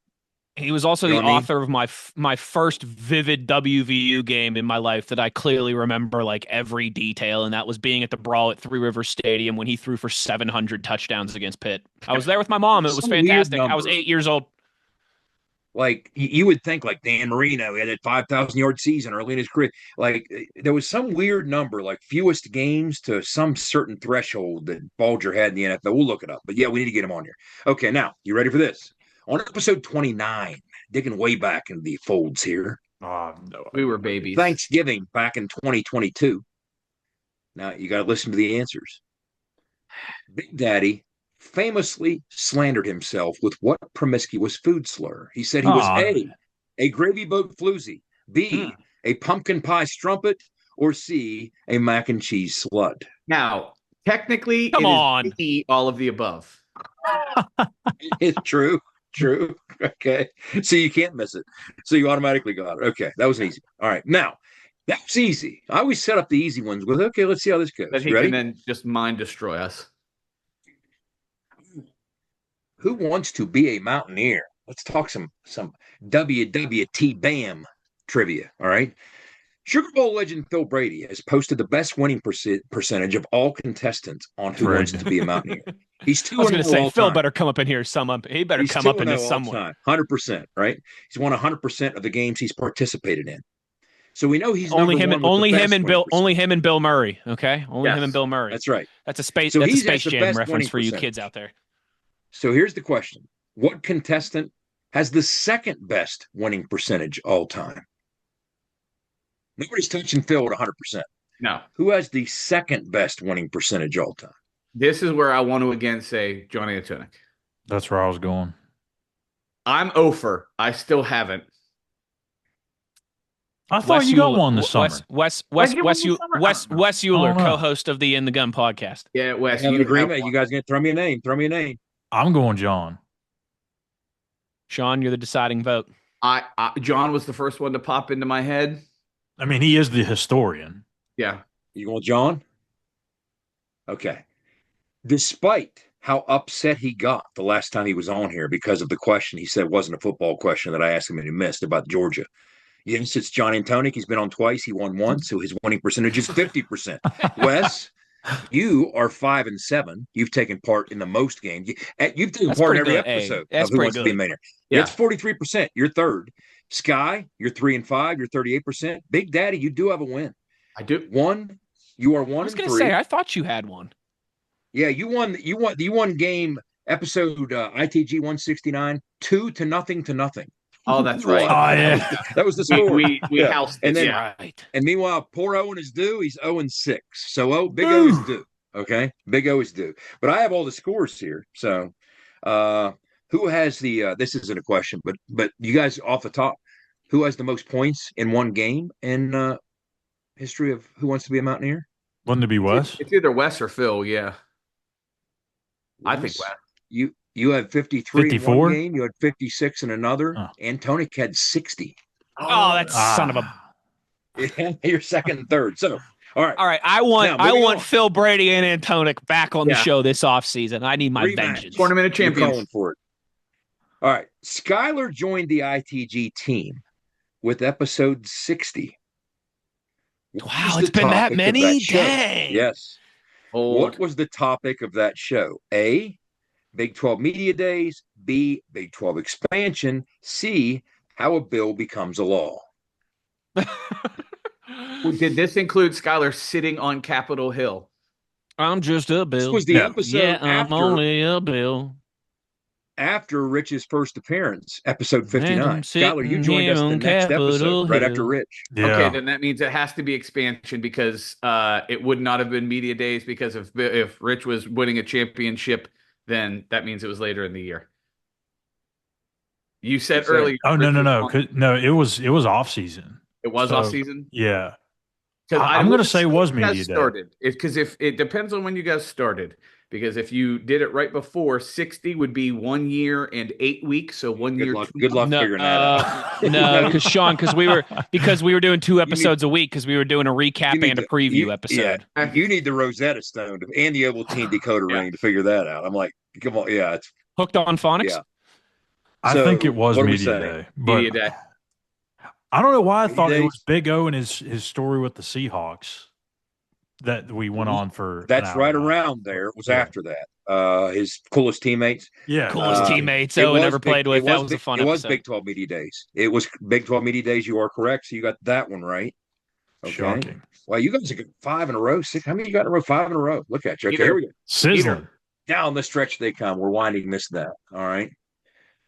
He was also the author of my first vivid WVU game in my life that I clearly remember like every detail, and that was being at the Brawl at Three Rivers Stadium when he threw for 700 touchdowns against Pitt. I was there with my mom. It was fantastic. I was 8 years old. Like you would think, like Dan Marino, he had a 5,000 yard season early in his career. Like there was some weird number, like fewest games to some certain threshold that Bolger had in the NFL. We'll look it up, but yeah, we need to get him on here. Okay, now you ready for this? On episode 29, digging way back into the folds here. Oh, no. We were babies. Thanksgiving back in 2022. Now you got to listen to the answers. Big Daddy famously slandered himself with what promiscuous food slur? He said he was a gravy boat floozy, B, a pumpkin pie strumpet, or C, a mac and cheese slut. Now, technically, B, all of the above. It's true. Okay. So you can't miss it. So you automatically got it. Okay. That was easy. All right. Now, that was easy. I always set up the easy ones with, okay, let's see how this goes. That he can then just mind destroy us. Who wants to be a Mountaineer? Let's talk some WWT BAM trivia. All right. Sugar Bowl legend Phil Brady has posted the best winning percentage of all contestants on Who Wants to Be a Mountaineer. He's 2-0 all time. I was going to say, Phil better come up in here. He better come up in this somewhere. 100%, right? He's won 100% of the games he's participated in. So we know he's only number him one and with only the him best and Bill. winning percentage. Only him and Bill Murray. Okay, only him and Bill Murray. That's right. That's a Space. So That's a he's Space the Jam best reference winning for you percentage. kids out there. So here's the question: what contestant has the second best winning percentage all time? Nobody's touching Phil at 100%. No. Who has the second best winning percentage all time? This is where I want to again say Johnny Antoniuk. That's where I was going. I'm over. I still haven't. I thought you got one this summer. Wes Uhler, co-host of the In the Gun podcast. Yeah, Wes. You agreement? You guys gonna throw me a name? Throw me a name. I'm going John. Sean, you're the deciding vote. John was the first one to pop into my head. I mean, he is the historian. Yeah. You going John? Okay. Despite how upset he got the last time he was on here because of the question he said wasn't a football question that I asked him and he missed about Georgia. Yes, it's John Antoniuk. He's been on twice. He won once, so his winning percentage is 50%. Wes, you are 5-7. You've taken part in the most games. You've taken part in every episode of Who Wants to Be a Millionaire. Yeah. It's 43%. You're third. Sky, you're 3-5. You're 38%. Big Daddy, you do have a win. I do. You are 1-3. I was going to say, I thought you had one. Yeah, you won game episode ITG 169, 2-0. Oh, that's right. Oh, yeah. That was the score. We housed it. And then, right. And meanwhile, poor Owen is due. He's 0-6. So Big O is due. Okay, Big O is due. But I have all the scores here. So, who has the? This isn't a question, but you guys off the top, who has the most points in one game in history of Who Wants to Be a Mountaineer? Wouldn't it be Wes? It's either Wes or Phil. Yeah, Wes? I think Wes. You had 53 54? in one game. You had 56 in another. Antoniuk had 60. Oh, that's son of a. You're second and third. So, all right. I want Phil Brady and Antoniuk back on the show this offseason. I need my Rematch. vengeance. Tournament of Champions. Calling for it. All right. Schuyler joined the ITG team with episode 60. Wow, it's been that many? Dang. Yes. What was the topic of that show? A, Big 12 Media Days. B, Big 12 Expansion. C, how a bill becomes a law. Did this include Schuyler sitting on Capitol Hill? I'm just a bill. This was the episode I'm only a bill. After Rich's first appearance, episode 59. Schuyler, you joined us the next episode, right after Rich. Yeah. Okay, then that means it has to be expansion because it would not have been Media Days because if Rich was winning a championship, then that means it was later in the year. You said earlier. Oh, no. No, it was off season. It was off season? Yeah. I'm going to say it was Media Day. Because if it depends on when you guys started. Because if you did it right before, 60 would be 1 year and 8 weeks. So 1 year. Good luck figuring that out. No, because Sean, because we were doing 2 episodes a week because we were doing a recap and a preview episode. Yeah, you need the Rosetta Stone and the Ovaltine decoder ring to figure that out. I'm like, come on, it's hooked on phonics. Yeah. I think it was Media Day. But Media Day. I don't know why I thought it was Big O and his story with the Seahawks that we went on for. That's right around there. It was after that. His coolest teammates. Yeah. Coolest teammates Owen ever played with. That was a fun episode. It was Big 12 Media Days. It was Big 12 Media Days. You are correct. So you got that one right. Okay. Shocking. Well, you guys have got 5 in a row. 6. How many you got in a row? 5 in a row. Look at you. Okay, here we go. Sizzling. Down the stretch they come. We're winding this down. All right.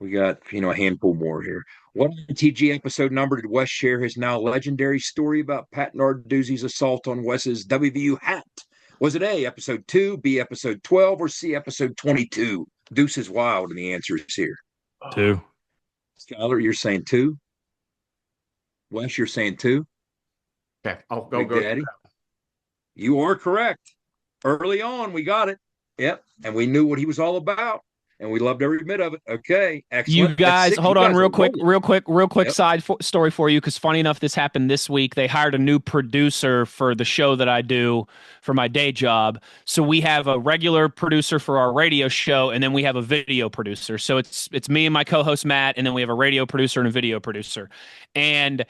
We got, a handful more here. What ITG episode number did Wes share his now legendary story about Pat Narduzzi's assault on Wes's WVU hat? Was it A, episode 2, B, episode 12, or C, episode 22? Deuce is wild, and the answer is here. 2. Schuyler, you're saying 2? Wes, you're saying 2? Okay, I'll go. Daddy. You are correct. Early on, we got it. Yep, and we knew what he was all about. And we loved every bit of it. Okay, excellent. You guys, hold on real quick side story for you, because funny enough, this happened this week. They hired a new producer for the show that I do for my day job. So we have a regular producer for our radio show, and then we have a video producer. So it's me and my co-host Matt, and then we have a radio producer and a video producer. And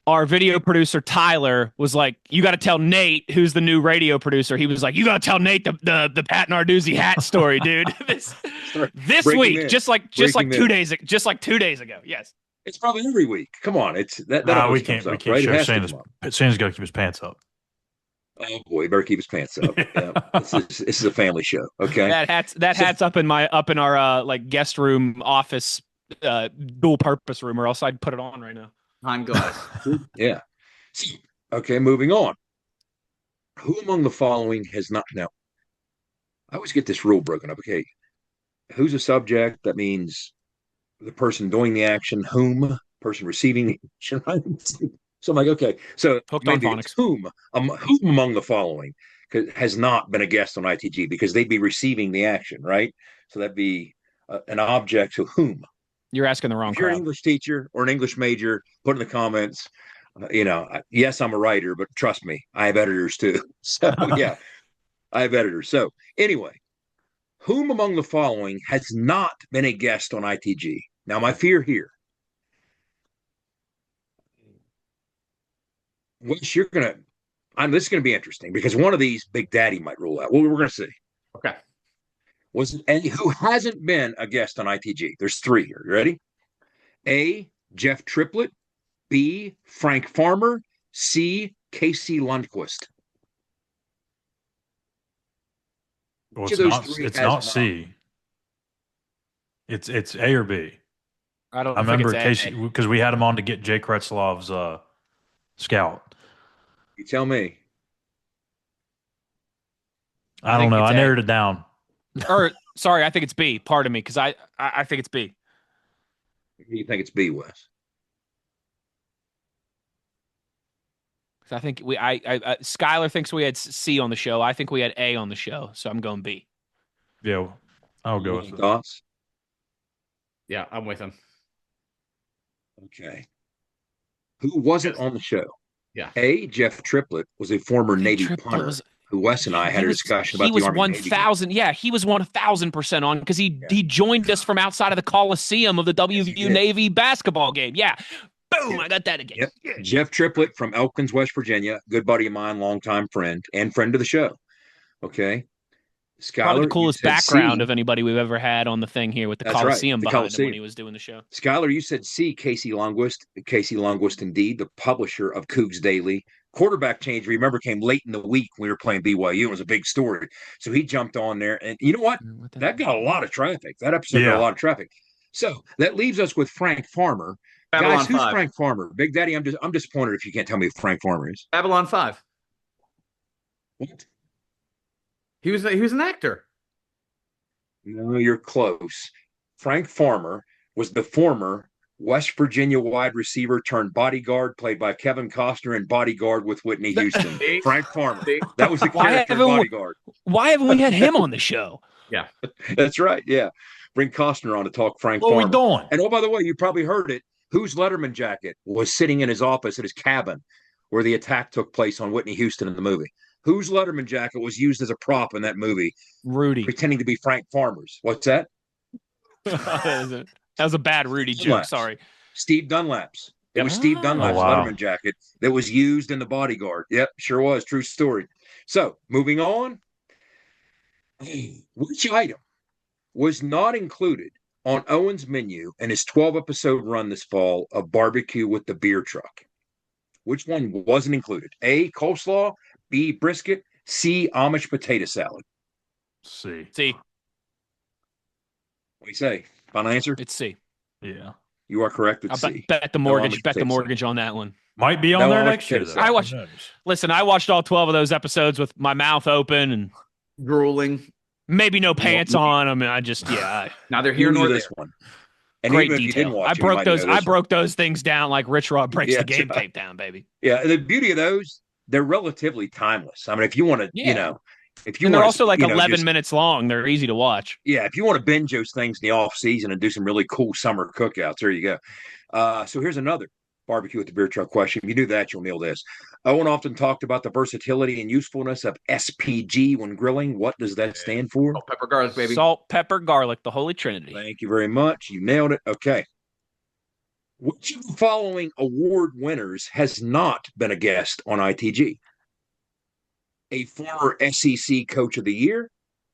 our video producer, Tyler, was like, you got to tell Nate, who's the new radio producer. He was like, you got to tell Nate the Pat Narduzzi hat story, dude. this week, just like 2 days ago. Yes. It's probably every week. Come on, it's that Nah, always we comes can't. We up, can't right? It show has to Santa's. come up. Santa's got to keep his pants up. Oh boy, he better keep his pants up. Yeah, this is a family show. Okay, Hat's up in our like guest room office dual purpose room, or else I'd put it on right now. Behind glass. Yeah. So, okay, moving on. Who among the following has not? Now, I always get this rule broken up. Okay, who's a subject? That means the person doing the action. Whom? Person receiving the action. Right? So I'm like, okay, so Hooked on maybe it's phonics. whom among the following has not been a guest on ITG because they'd be receiving the action, right? So that'd be an object to whom. You're asking the wrong If you're an crowd. English teacher or an English major, put in the comments. Yes, I'm a writer, but trust me, I have editors too. So yeah, I have editors. So anyway, whom among the following has not been a guest on ITG? Now, my fear here, Wes, this is gonna be interesting because one of these Big Daddy might rule out. Well, we're gonna see. Okay. And who hasn't been a guest on ITG? There's three here. You ready? A. Jeff Triplett. B. Frank Farmer. C. Casey Lundquist. Well, Which of those three it's has not C. It's A or B. I don't. I remember think Casey because we had him on to get Jay Kretzlov's scout. You tell me. I don't know. I narrowed it down. Or sorry, I think it's B. Pardon me, because I think it's B. You think it's B, Wes? I think Schuyler thinks we had C on the show. I think we had A on the show, so I'm going B. Yeah, I'll go with it. Thoughts? Yeah, I'm with him. Okay. Who wasn't on the show? Yeah. A. Jeff Triplett was a former Navy punter who Wes and I had a discussion about the Army. He was 1,000. Yeah, he was 1,000% on because he joined us from outside of the Coliseum of the WVU Navy basketball game. Yeah. Boom, I got that again. Yep. Yeah. Jeff Triplett from Elkins, West Virginia, good buddy of mine, longtime friend, and friend of the show. Okay. Schuyler, probably the coolest background of anybody we've ever had on the thing here with the Coliseum behind him when he was doing the show. Schuyler, you said C, Casey Lundquist. Casey Lundquist, indeed, the publisher of Cougs Daily. Quarterback change, remember, came late in the week when we were playing BYU. It was a big story. So he jumped on there. And you know what? That got a lot of traffic. That episode got a lot of traffic. So that leaves us with Frank Farmer. Babylon Guys, who's 5. Frank Farmer? Big Daddy, I'm disappointed if you can't tell me who Frank Farmer is. Babylon 5. What? He was an actor. No, you're close. Frank Farmer was the former West Virginia wide receiver turned bodyguard, played by Kevin Costner in Bodyguard with Whitney Houston. Frank Farmer. That was the character Bodyguard. Why haven't we had him on the show? Yeah. That's right. Yeah. Bring Costner on to talk Frank Farmer. What are we doing? And by the way, you probably heard it. Whose Letterman jacket was sitting in his office at his cabin where the attack took place on Whitney Houston in the movie? Whose Letterman jacket was used as a prop in that movie? Rudy. Pretending to be Frank Farmer's. What's that? That was a bad Rudy joke. Sorry. Steve Dunlap's. It was Steve Dunlap's Letterman jacket that was used in The Bodyguard. Yep, sure was. True story. So, moving on. Which item was not included on Owen's menu in his 12-episode run this fall of Barbecue with the Beer Truck? Which one wasn't included? A, coleslaw. B, brisket. C, Amish potato salad. C. C. What do you say? Final answer? It's C. Yeah. You are correct with C. Bet the mortgage. Bet the mortgage on that one. Might be on there next year. I watched all 12 of those episodes with my mouth open and drooling. Maybe no pants on. I mean, now they're here nor this one. And great detail. I broke those things down like Rich Rod breaks the game tape down, baby. Yeah, the beauty of those, they're relatively timeless. I mean, if you want to, they're also like 11 minutes long. They're easy to watch. Yeah, if you want to binge those things in the off season and do some really cool summer cookouts, there you go. So here's another Barbecue with the Beer Truck question. If you do that, you'll nail this. Owen often talked about the versatility and usefulness of SPG when grilling. What does that stand for? Salt, pepper, garlic, baby. Salt, pepper, garlic, the Holy Trinity. Thank you very much. You nailed it. Okay. Which of the following award winners has not been a guest on ITG? A former SEC Coach of the Year,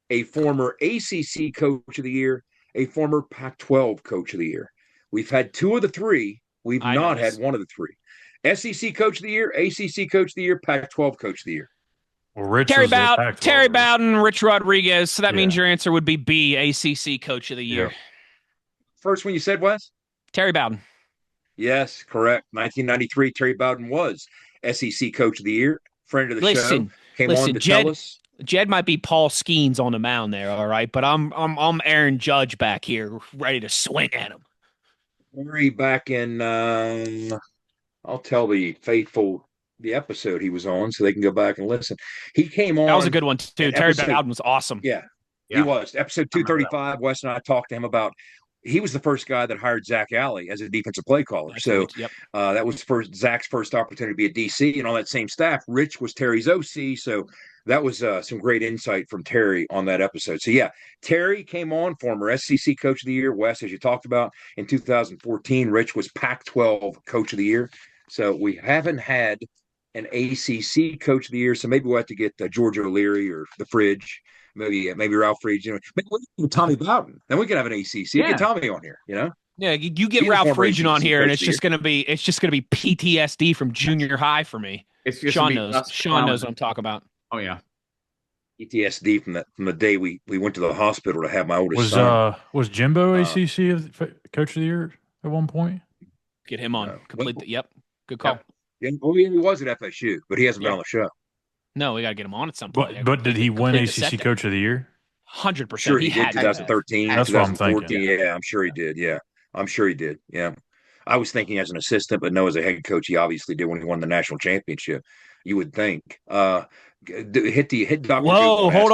a former ACC Coach of the Year, a former Pac-12 Coach of the Year. We've had two of the three. We've not had one of the three. SEC Coach of the Year, ACC Coach of the Year, Pac-12 Coach of the Year. Well, Rich Terry was the Bowden, Pac-12, Terry right? Bowden, Rich Rodriguez. So that means your answer would be B, ACC Coach of the Year. Yep. First one you said, Wes? Terry Bowden. Yes, correct. 1993, Terry Bowden was SEC Coach of the Year. Friend of the show. Came on to tell us. Jed might be Paul Skeens on the mound there, all right, but I'm Aaron Judge back here, ready to swing at him. Terry back in, I'll tell the faithful the episode he was on, so they can go back and listen. He came on. That was a good one too. Terry Bowden was awesome. Yeah, he was. Episode 235. Wes and I talked to him about. He was the first guy that hired Zach Alley as a defensive play caller. That was Zach's first opportunity to be a DC, and on that same staff, Rich was Terry's OC. So that was some great insight from Terry on that episode. So yeah, Terry came on, former SEC Coach of the Year. Wes, as you talked about, in 2014, Rich was Pac-12 Coach of the Year. So we haven't had an ACC Coach of the Year. So maybe we'll have to get George O'Leary or the Fridge. Maybe Ralph Fried, maybe Tommy Bowden. Then we can have an ACC. Get Tommy on here, Yeah, you get Ralph Fried on here, and it's just gonna be PTSD from junior high for me. It's just Sean knows what I'm talking about. Oh yeah, PTSD from the day we went to the hospital to have my oldest son. Was Jimbo ACC Coach of the Year at one point? Get him on. Yep, good call. Yeah, he was at FSU, but he hasn't been on the show. No, we got to get him on at some point. But did he win ACC Coach of the Year? 100%. Sure he did. 2013. That's what I'm thinking. Yeah, I'm sure he did. Yeah, I'm sure he did. Yeah, I was thinking as an assistant, but no, as a head coach, he obviously did when he won the national championship. You would think. Hit Dr. Whoa, hold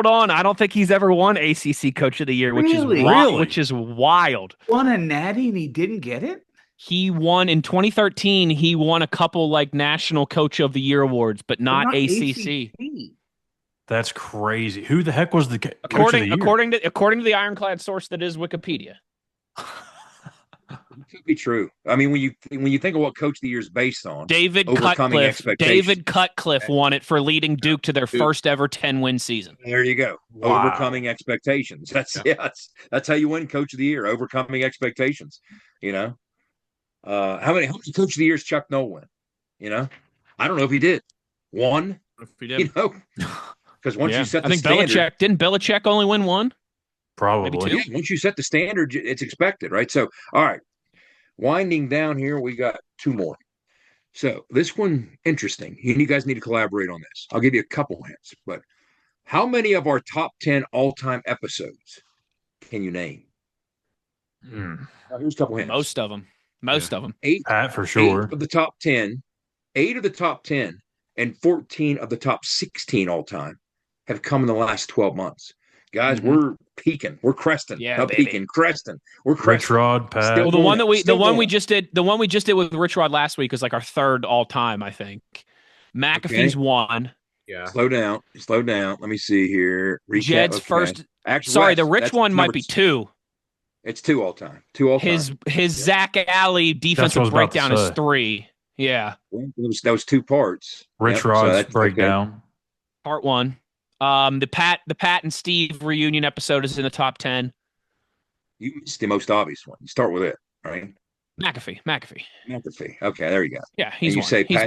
on. I don't think he's ever won ACC Coach of the Year, which is wild. Won a natty and he didn't get it? He won in 2013. He won a couple National Coach of the Year awards, but not ACC. That's crazy. Who the heck was the Coach of the Year? According to the ironclad source that is Wikipedia. It could be true. I mean, when you think of what Coach of the Year is based on, David Cutcliffe won it for leading Duke to their first ever 10-win season. There you go. Wow. Overcoming expectations. That's how you win Coach of the Year. Overcoming expectations. How many Coach of the Years Chuck Noll win? I don't know if he did. One. If he did. Because once you set the standard, didn't Belichick only win one? Probably. Maybe two. Yeah, once you set the standard, it's expected, right? So, all right. Winding down here, we got two more. So this one, interesting. You guys need to collaborate on this. I'll give you a couple hints, but how many of our top 10 all-time episodes can you name? Here's a couple hints. Most of them. Most of them. 8 for sure. 8 of the top 10, 8 of the top 10, and 14 of the top 16 all time have come in the last 12 months. Guys, we're peaking. We're cresting. Yeah, not peaking, cresting. We're cresting. Rich Rod, Pat. Well, the one we just did with Rich Rod last week was our third all time, I think. McAfee's one. Yeah. Slow down. Let me see here. Jed's first. Actually, the Rich one might be 2. It's 2 all time. 2 all time. His Zach Alley defensive breakdown is 3. Yeah. That was 2 parts. Rich Rod's breakdown. Part 1. The Pat and Steve reunion episode is in the top 10. It's the most obvious one. You start with it, right? McAfee. Okay, there you go. Yeah, he's and you say Pat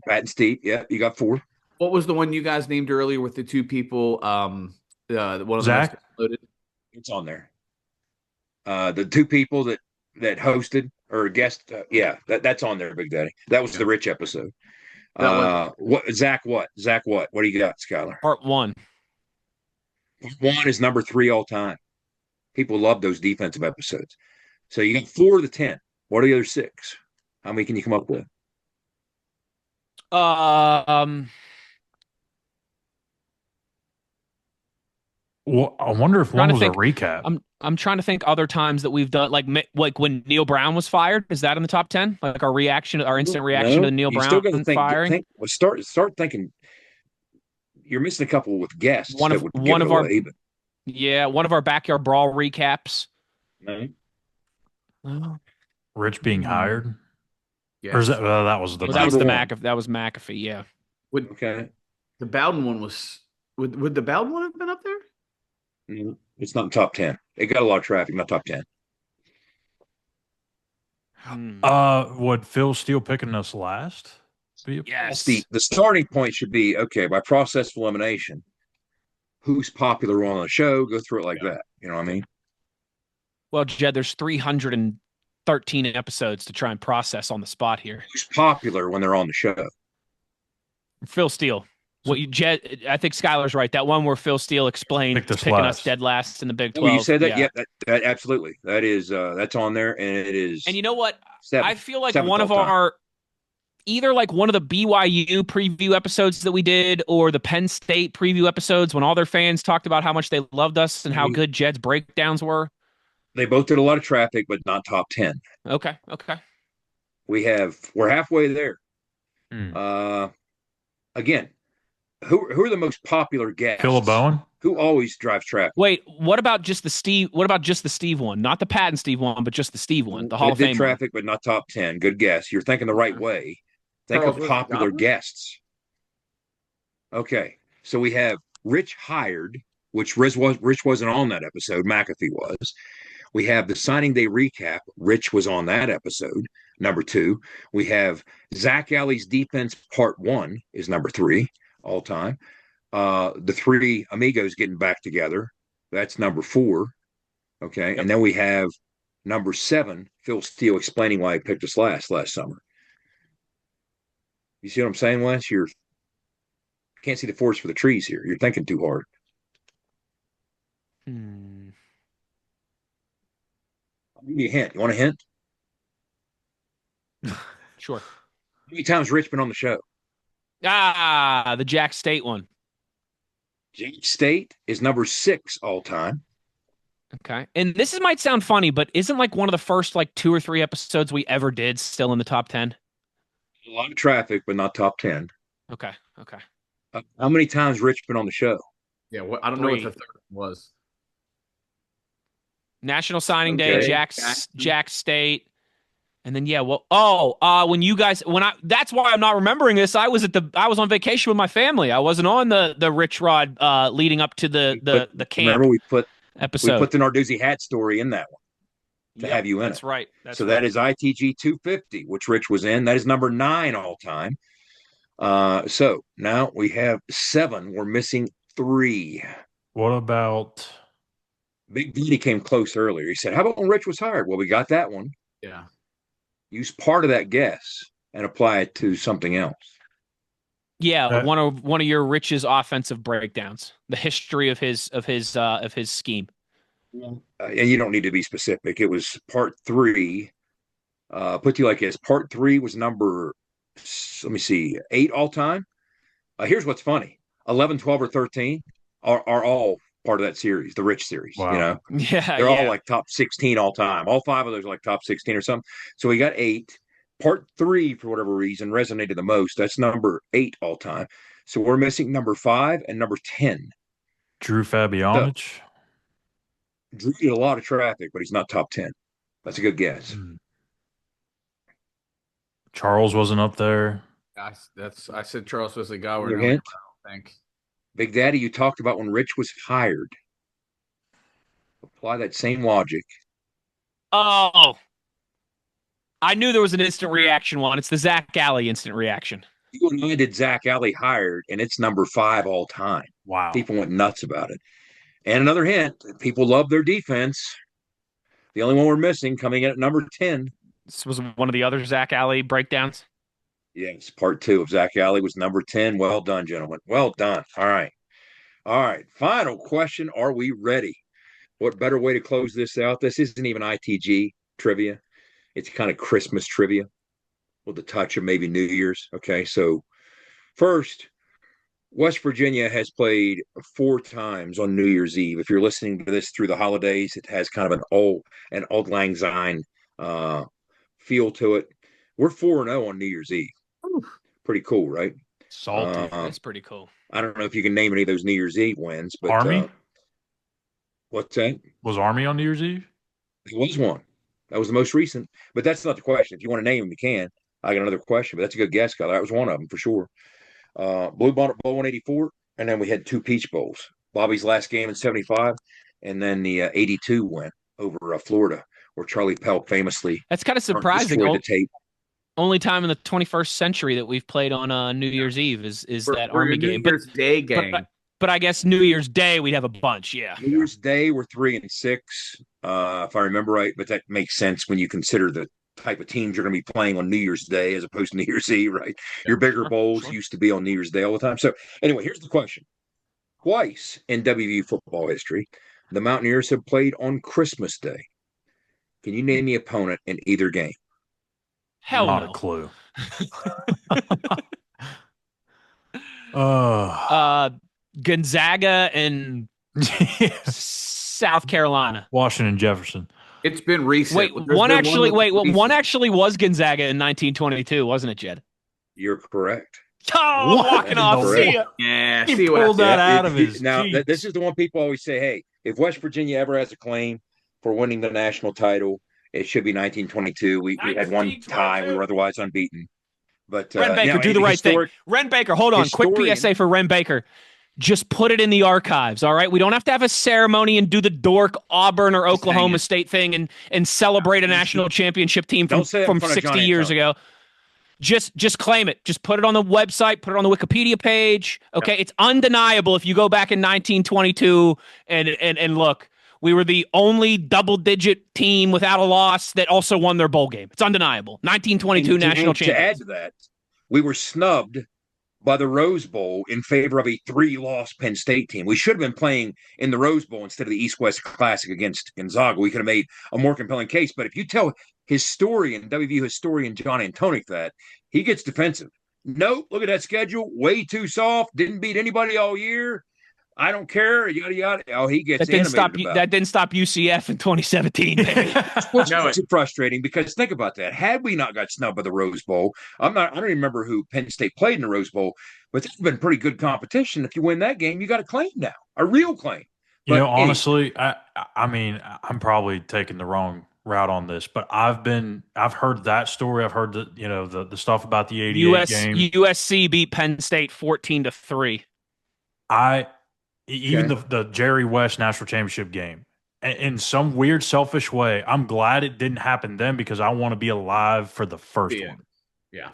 and Steve. Yeah, you got 4. What was the one you guys named earlier with the 2 people? One of Zach. It's on there. The 2 people that hosted or guest, that's on there, Big Daddy. That was the Rich episode. Zach? What do you got, Schuyler? Part 1. Part 1 is number 3 all time. People love those defensive episodes. So you got 4 of the 10. What are the other 6? How many can you come up with? Well, I wonder if one was a recap. I'm trying to think other times that we've done like when Neil Brown was fired. Is that in the top 10? Like our instant reaction to Neil Brown firing. Start thinking. You're missing a couple with guests. One of our backyard brawl recaps. No. Rich being hired. Yeah. Or is that was the that was McAfee. Yeah. Okay. The Bowden one was. Would the Bowden one have been up there? It's not in top 10. It got a lot of traffic, not top 10. Would Phil Steele picking us last? Yes. The starting point should be, okay, by process of elimination, who's popular on the show, go through it like that. You know what I mean? Well, Jed, there's 313 episodes to try and process on the spot here. Who's popular when they're on the show? Phil Steele. Jed, I think Schuyler's right. That one where Phil Steele explained picking us dead last in the Big 12. Oh, you said that? Yeah, that absolutely. That is that's on there, and it is. And you know what? I feel like one of our either like one of the BYU preview episodes that we did or the Penn State preview episodes when all their fans talked about how much they loved us and how good Jed's breakdowns were. They both did a lot of traffic, but not top 10. Okay. We're halfway there. Again, who are the most popular guests? Philip Bowen? Who always drives traffic? Wait, what about just the Steve one? Not the Pat and Steve one, but just the Steve one, the Hall of Fame traffic, but not top 10. Good guess. You're thinking the right way. Think of popular guests. Okay, so we have Rich Hired, which Rich wasn't on that episode. McAfee was. We have the signing day recap. Rich was on that episode. Number 2. We have Zach Alley's defense part 1 is number 3 all time. The 3 amigos getting back together. That's number 4. Okay. And then we have number 7, Phil Steele explaining why he picked us last summer. You see what I'm saying, Wes? You can't see the forest for the trees here. You're thinking too hard. I'll give you a hint. You want a hint? Sure. How many times Rich been on the show? The Jack State one. Jack State is number 6 all time. Okay. And this might sound funny, but isn't like one of the first like 2 or 3 episodes we ever did still in the top 10? A lot of traffic, but not top 10. Okay. How many times Rich been on the show? Yeah, I don't know what the third was. National Signing Day, Jack State. And then when you guys that's why I'm not remembering this. I was on vacation with my family. I wasn't on the Rich Rod leading up to the camp. Remember we put episode. We put the Narduzzi hat story in that one to have you in. That's right. That is ITG 250, which Rich was in. That is number 9 all time. So now we have 7. We're missing 3. What about Big Daddy came close earlier. He said, "How about when Rich was hired?" Well, we got that one. Yeah. Use part of that guess and apply it to something else. Yeah, one of your Rich's offensive breakdowns, the history of his scheme. And you don't need to be specific. It was part 3. Put to you like this: part 3 was number, let me see, 8 all time. Here's what's funny: 11, 12, or 13 are all part of that series, the Rich series. Wow. You know, they're all like top 16 all time. All 5 of those are like top 16 or something. So we got 8. Part 3, for whatever reason, resonated the most. That's number 8 all time. So we're missing number 5 and number 10. Drew Fabianich? Drew did a lot of traffic, but he's not top 10. That's a good guess. Charles wasn't up there. I said Charles was the guy. I Hint? don't think. Big Daddy, you talked about when Rich was hired. Apply that same logic. Oh, I knew there was an instant reaction one. It's the Zach Alley instant reaction. You and I did Zach Alley hired, and it's number 5 all time. Wow. People went nuts about it. And another hint, people love their defense. The only one we're missing coming in at number 10. This was one of the other Zach Alley breakdowns. Yes, part 2 of Zach Alley was number 10. Well done, gentlemen. Well done. All right. Final question. Are we ready? What better way to close this out? This isn't even ITG trivia. It's kind of Christmas trivia with a touch of maybe New Year's. Okay, so first, West Virginia has played 4 times on New Year's Eve. If you're listening to this through the holidays, it has kind of an Auld Lang Syne feel to it. We're 4-0 on New Year's Eve. Pretty cool, right? Salty. That's pretty cool. I don't know if you can name any of those New Year's Eve wins, but Army? What's that? Was Army on New Year's Eve? It was one. That was the most recent, but that's not the question. If you want to name them, you can. I got another question, but that's a good guess, Skyler. That was one of them for sure. Blue Bonnet Bowl in 84, and then we had 2 Peach Bowls. Bobby's last game in 75, and then the 82 win over Florida where Charlie Pell famously That's kind of surprising. destroyed the tape. Only time in the 21st century that we've played on New Year's Eve is that Army game. New Year's Day game. But I guess New Year's Day we'd have a bunch. Yeah. New Year's Day we're 3-6, if I remember right. But that makes sense when you consider the type of teams you're going to be playing on New Year's Day as opposed to New Year's Eve, right? Your bigger bowls used to be on New Year's Day all the time. So anyway, here's the question: twice in WVU football history, the Mountaineers have played on Christmas Day. Can you name the opponent in either game? Hell Not no. a clue. Gonzaga and South Carolina. Washington Jefferson. It's been recent. One actually was Gonzaga in 1922, wasn't it, Jed? You're correct. Oh, walking off. See ya. Yeah, He pulled that out of his Now, cheeks. this is the one people always say, hey, if West Virginia ever has a claim for winning the national title, it should be 1922. We had one tie. We were otherwise unbeaten. But Ren Baker, do the right thing. Ren Baker, hold on. Quick PSA for Ren Baker. Just put it in the archives, all right? We don't have to have a ceremony and do the dork Auburn or Oklahoma State thing and celebrate a national championship team from 60 years ago. Just claim it. Just put it on the website, put it on the Wikipedia page. Okay, It's undeniable if you go back in 1922 and look, we were the only double-digit team without a loss that also won their bowl game. It's undeniable. 1922 national champions. To add to that, we were snubbed by the Rose Bowl in favor of a 3-loss Penn State team. We should have been playing in the Rose Bowl instead of the East-West Classic against Gonzaga. We could have made a more compelling case. But if you tell WVU historian John Antoniuk that, he gets defensive. Nope, look at that schedule. Way too soft. Didn't beat anybody all year. I don't care. Yada, yada. Oh, he gets that didn't stop UCF in 2017. Which is frustrating because think about that. Had we not got snubbed by the Rose Bowl, I don't even remember who Penn State played in the Rose Bowl, but that's been pretty good competition. If you win that game, you got a claim now, a real claim. But honestly, I mean, I'm probably taking the wrong route on this, but I've heard that story. I've heard the stuff about the 88 game. USC beat Penn State 14-3. Even the Jerry West national championship game, in some weird selfish way, I'm glad it didn't happen then because I want to be alive for the first one. Yeah.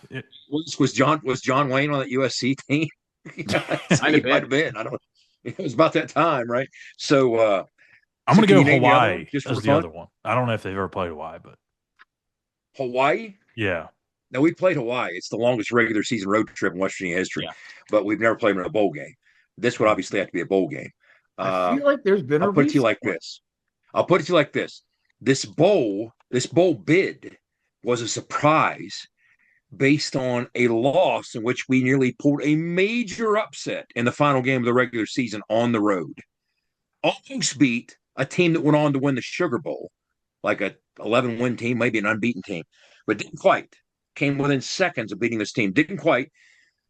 Was John Wayne on that USC team? He might have been. I don't. It was about that time, right? So I'm going to go Hawaii as the other one. I don't know if they've ever played Hawaii, but Hawaii. Yeah. Now we played Hawaii. It's the longest regular season road trip in West Virginia history, but we've never played them in a bowl game. This would obviously have to be a bowl game. I feel like there's been I'll put it to you like this. This bowl bid was a surprise based on a loss in which we nearly pulled a major upset in the final game of the regular season on the road. Almost beat a team that went on to win the Sugar Bowl, like a 11-win team, maybe an unbeaten team, but didn't quite. Came within seconds of beating this team. Didn't quite.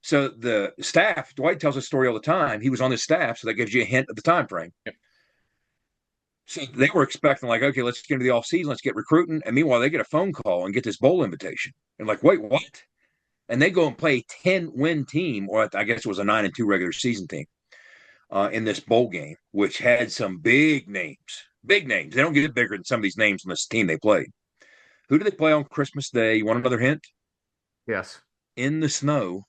So the staff, Dwight tells a story all the time. He was on the staff, so that gives you a hint of the time frame. Yep. So they were expecting, like, okay, let's get into the offseason, let's get recruiting. And meanwhile, they get a phone call and get this bowl invitation. And like, wait, what? And they go and play a 10-win team, or I guess it was a 9-2 regular season team, in this bowl game, which had some big names. Big names. They don't get bigger than some of these names on this team they played. Who do they play on Christmas Day? You want another hint? Yes. In the snow.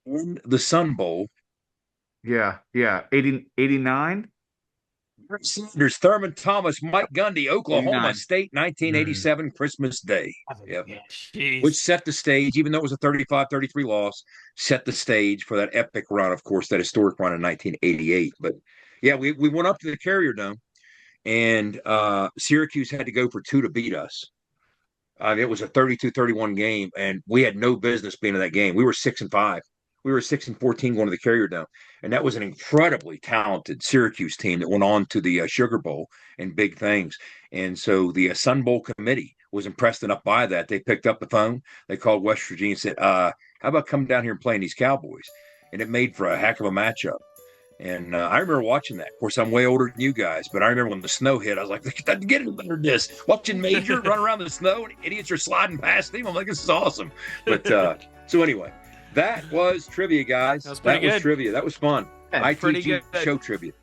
In the Sun Bowl. Yeah. 89. Sanders, Thurman Thomas, Mike Gundy, Oklahoma 89. State, 1987 Christmas Day. Yep. Jeez. Which set the stage, even though it was a 35-33 loss, set the stage for that epic run, of course, that historic run in 1988. But yeah, we went up to the Carrier Dome, and Syracuse had to go for 2 to beat us. It was a 32-31 game, and we had no business being in that game. We were 6-5. We were 6-14 going to the Carrier Dome, and that was an incredibly talented Syracuse team that went on to the Sugar Bowl and big things. And so the Sun Bowl committee was impressed enough by that. They picked up the phone. They called West Virginia and said, how about coming down here and playing these Cowboys? And it made for a heck of a matchup. And I remember watching that. Of course, I'm way older than you guys, but I remember when the snow hit, I was like, get it better than this. Watching Major run around the snow and idiots are sliding past him. I'm like, this is awesome. But so anyway, that was trivia, guys. That was pretty good. Trivia. That was fun. Yeah, ITG show trivia.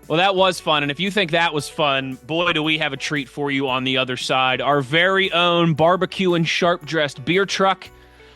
Well, that was fun, and if you think that was fun, boy, do we have a treat for you on the other side. Our very own barbecue and sharp-dressed beer truck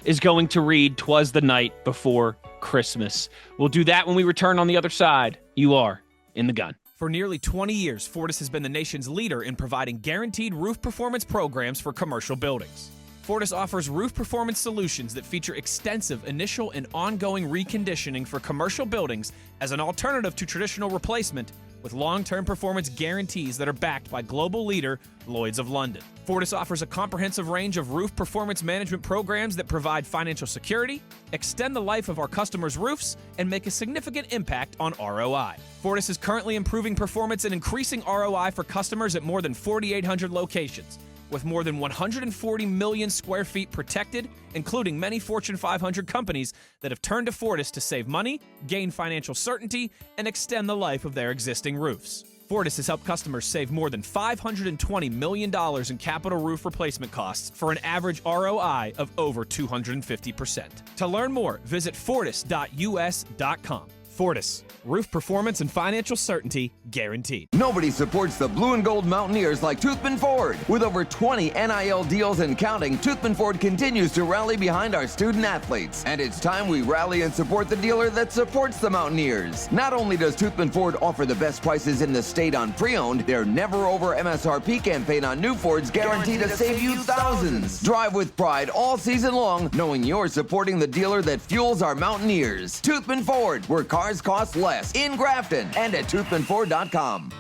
is going to read "'Twas the Night Before Christmas." We'll do that when we return on the other side. You are in the gun. For nearly 20 years, Fortis has been the nation's leader in providing guaranteed roof performance programs for commercial buildings. Fortis offers roof performance solutions that feature extensive initial and ongoing reconditioning for commercial buildings as an alternative to traditional replacement, with long-term performance guarantees that are backed by global leader Lloyd's of London. Fortis offers a comprehensive range of roof performance management programs that provide financial security, extend the life of our customers' roofs, and make a significant impact on ROI. Fortis is currently improving performance and increasing ROI for customers at more than 4,800 locations, with more than 140 million square feet protected, including many Fortune 500 companies that have turned to Fortis to save money, gain financial certainty, and extend the life of their existing roofs. Fortis has helped customers save more than $520 million in capital roof replacement costs for an average ROI of over 250%. To learn more, visit fortis.us.com. Fortis, roof performance and financial certainty guaranteed. Nobody supports the blue and gold Mountaineers like Toothman Ford. With over 20 NIL deals and counting, Toothman Ford continues to rally behind our student athletes. And it's time we rally and support the dealer that supports the Mountaineers. Not only does Toothman Ford offer the best prices in the state on pre-owned, their never over MSRP campaign on new Fords guaranteed to save you thousands. Drive with pride all season long, knowing you're supporting the dealer that fuels our Mountaineers. Toothman Ford, where cars cost less, in Grafton and at toothmanford.com.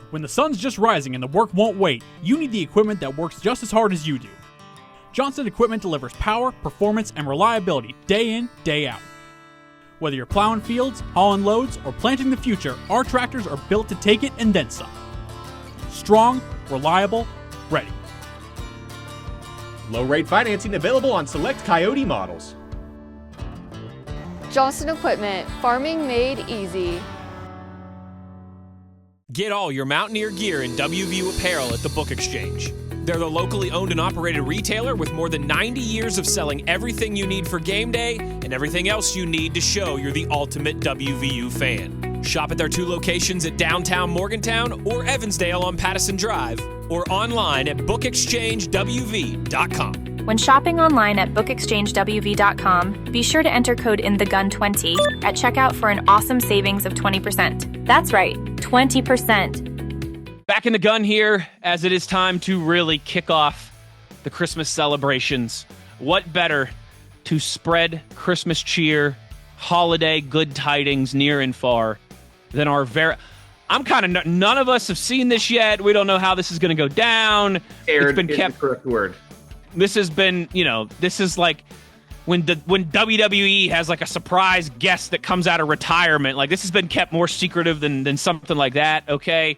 When the sun's just rising and the work won't wait, you need the equipment that works just as hard as you do. Johnson Equipment delivers power, performance, and reliability day in, day out. Whether you're plowing fields, hauling loads, or planting the future, our tractors are built to take it and then some. Strong, reliable, ready. Low rate financing available on select Coyote models. Johnson Equipment, farming made easy. Get all your Mountaineer gear in WVU apparel at the Book Exchange. They're the locally owned and operated retailer with more than 90 years of selling everything you need for game day and everything else you need to show you're the ultimate WVU fan. Shop at their 2 locations at downtown Morgantown or Evansdale on Pattison Drive, or online at bookexchangewv.com. When shopping online at bookexchangewv.com, be sure to enter code INTHEGUN20 at checkout for an awesome savings of 20%. That's right, 20%. Back in the gun here, as it is time to really kick off the Christmas celebrations. What better to spread Christmas cheer, holiday good tidings near and far than our very... none of us have seen this yet. We don't know how this is going to go down. It's been kept... the correct word. This has been, this is like when WWE has like a surprise guest that comes out of retirement. Like, this has been kept more secretive than something like that. Okay.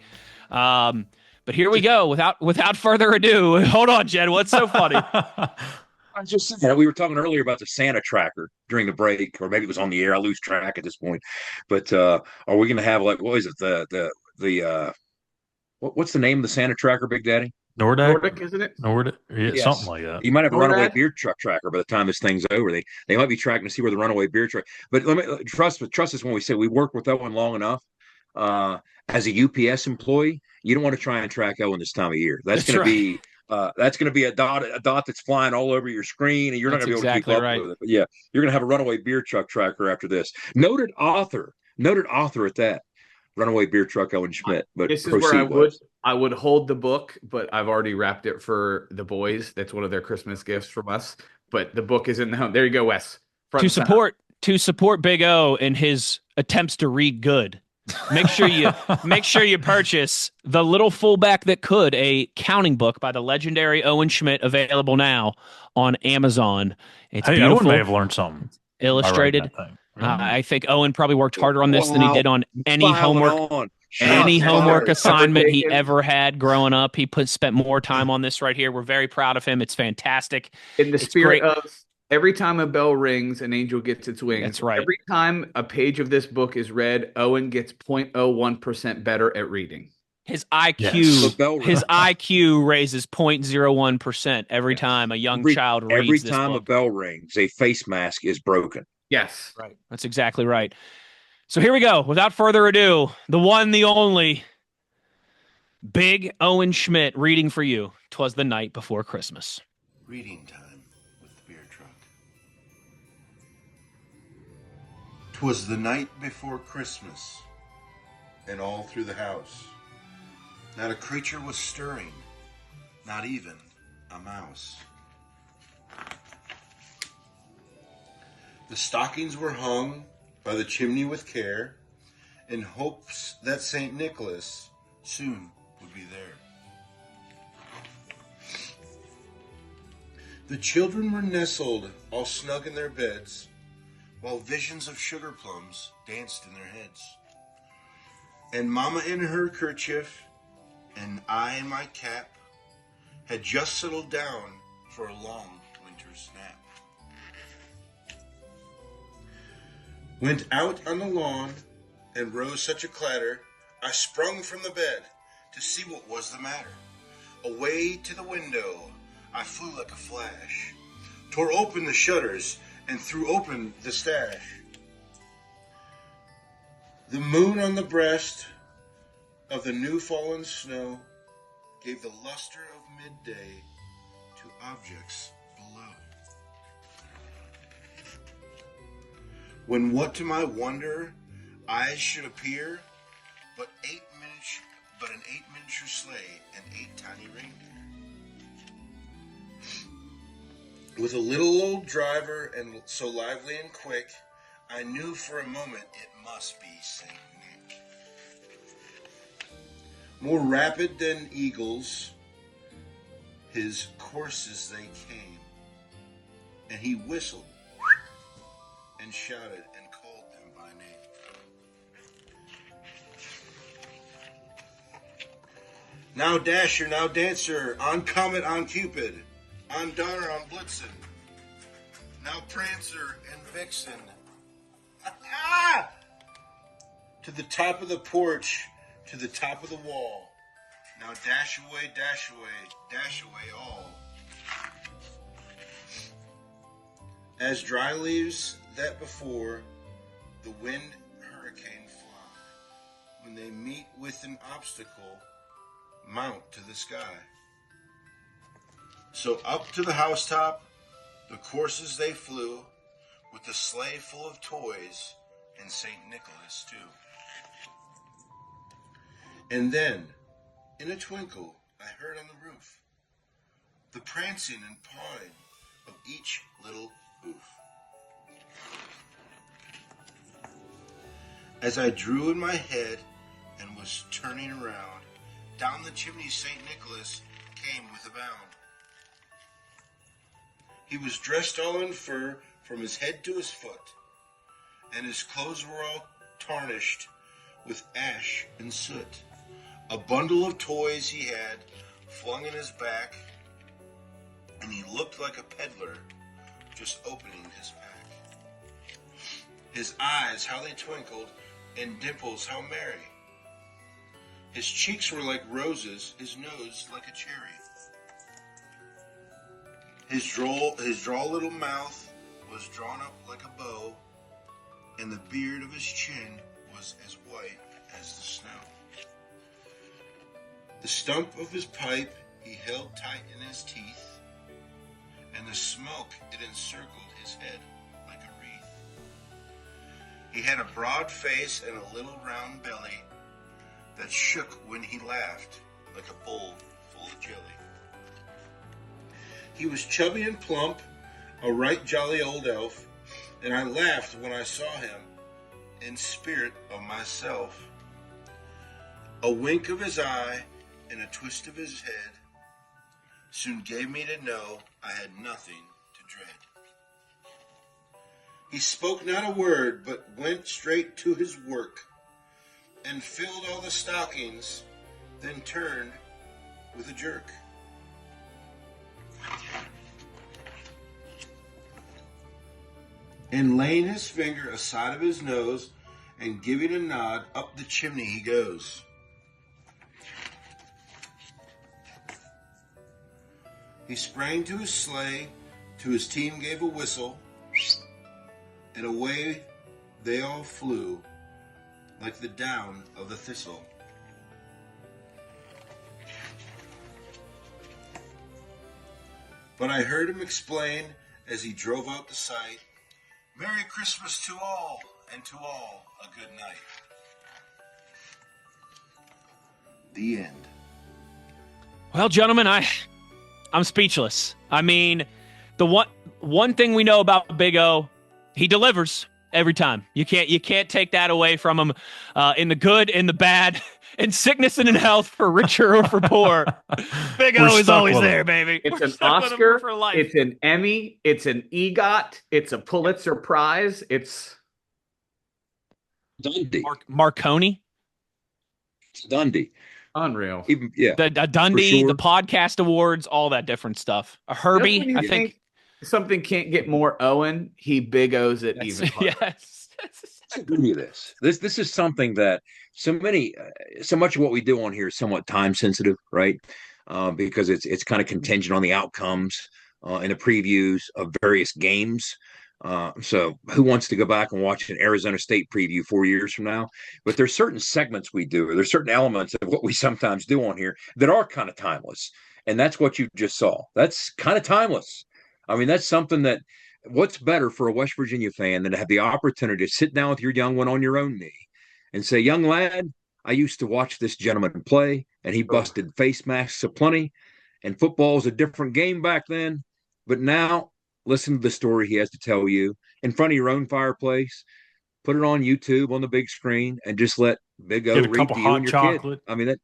But here we go. Without further ado, hold on, Jed. What's so funny? We were talking earlier about the Santa tracker during the break, or maybe it was on the air. I lose track at this point. But are we going to have, like, what is it? What's the name of the Santa tracker, Big Daddy? Nordic, isn't it? Nordic, yeah, yes. Something like that. You might have a runaway beer truck tracker by the time this thing's over. They might be tracking to see where the runaway beer truck. But let me trust us when we say we work with Owen long enough. As a UPS employee, you don't want to try and track Owen this time of year. That's going to be a dot that's flying all over your screen, and you're not going to be able to keep up with it. But yeah, you're going to have a runaway beer truck tracker after this. Noted author at that. Runaway beer truck, Owen Schmitt. But this is where I would hold the book, but I've already wrapped it for the boys. That's one of their Christmas gifts from us. But the book is in the home. There you go, Wes. To support Big O in his attempts to read good. Make sure you purchase The Little Fullback That Could, a counting book by the legendary Owen Schmitt, available now on Amazon. It's beautiful. Owen may have learned something. Illustrated. I think Owen probably worked harder on this than he did on any homework assignment he ever had growing up. He spent more time on this right here. We're very proud of him. It's fantastic. In the spirit of every time a bell rings, an angel gets its wings. That's right. Every time a page of this book is read, Owen gets 0.01% better at reading. His IQ raises 0.01% every time a young child reads every this time book. A bell rings, a face mask is broken. Yes. Right. That's exactly right. So here we go. Without further ado, the one, the only, Big Owen Schmitt reading for you. 'Twas the Night Before Christmas. Reading time with the beer truck. 'Twas the night before Christmas, and all through the house, not a creature was stirring, not even a mouse. The stockings were hung by the chimney with care, in hopes that St. Nicholas soon would be there. The children were nestled all snug in their beds, while visions of sugar plums danced in their heads. And Mama in her kerchief, and I in my cap, had just settled down for a long winter's nap. Went out on the lawn, and rose such a clatter, I sprung from the bed to see what was the matter. Away to the window I flew like a flash, tore open the shutters, and threw open the stash. The moon on the breast of the new fallen snow gave the luster of midday to objects below. When what to my wonder eyes should appear but an 8 miniature sleigh and 8 tiny reindeer, with a little old driver and so lively and quick, I knew for a moment it must be Saint Nick. More rapid than eagles, his courses they came, and he whistled and shouted and called them by name. Now Dasher, now Dancer, on Comet, on Cupid, on Donner, on Blitzen, now Prancer and Vixen. To the top of the porch, to the top of the wall. Now dash away, dash away all. As dry leaves that before the wind hurricane fly, when they meet with an obstacle, mount to the sky. So up to the housetop, the courses they flew, with the sleigh full of toys, and St. Nicholas too. And then, in a twinkle, I heard on the roof the prancing and pawing of each little hoof. As I drew in my head and was turning around, down the chimney St. Nicholas came with a bound. He was dressed all in fur from his head to his foot, and his clothes were all tarnished with ash and soot. A bundle of toys he had flung in his back, and he looked like a peddler just opening his pack. His eyes, how they twinkled, and dimples, how merry. His cheeks were like roses, his nose like a cherry. His droll little mouth was drawn up like a bow, and the beard of his chin was as white as the snow. The stump of his pipe he held tight in his teeth, and the smoke it encircled his head like a wreath. He had a broad face and a little round belly that shook when he laughed like a bowl full of jelly. He was chubby and plump, a right jolly old elf, and I laughed when I saw him in spirit of myself. A wink of his eye and a twist of his head soon gave me to know I had nothing to dread. He spoke not a word, but went straight to his work, and filled all the stockings, then turned with a jerk. And laying his finger aside of his nose, and giving a nod, up the chimney he goes. He sprang to his sleigh, to his team gave a whistle, and away they all flew like the down of the thistle. But I heard him explain as he drove out the sight, Merry Christmas to all, and to all a good night. The end. Well, gentlemen, I'm speechless. I mean, the one thing we know about Big O, he delivers every time. You can't take that away from him, in the good, in the bad, in sickness and in health, for richer or for poor. Big O is always there, baby. It's We're an stuck with him Oscar, for life. it's an Emmy, it's an EGOT, it's a Pulitzer Prize, it's Dundee. Marconi. It's Dundee. Unreal. Even, yeah. The Dundee, sure. the podcast awards, all that different stuff. A Herbie, Just when you I think. something can't get more Owen, he Big O's it even harder. Yes. I agree with this. This is something that so much of what we do on here is somewhat time sensitive, right? Because it's kind of contingent on the outcomes and the previews of various games. So who wants to go back and watch an Arizona State preview 4 years from now? But there's certain segments we do, or there's certain elements of what we sometimes do on here that are kind of timeless. And that's what you just saw. That's kind of timeless. I mean, that's something that what's better for a West Virginia fan than to have the opportunity to sit down with your young one on your own knee and say, young lad, I used to watch this gentleman play, and he busted face masks aplenty, and football is a different game back then. But now, listen to the story he has to tell you in front of your own fireplace. Put it on YouTube on the big screen and just let Big O read to you and your chocolate. kid. I mean, that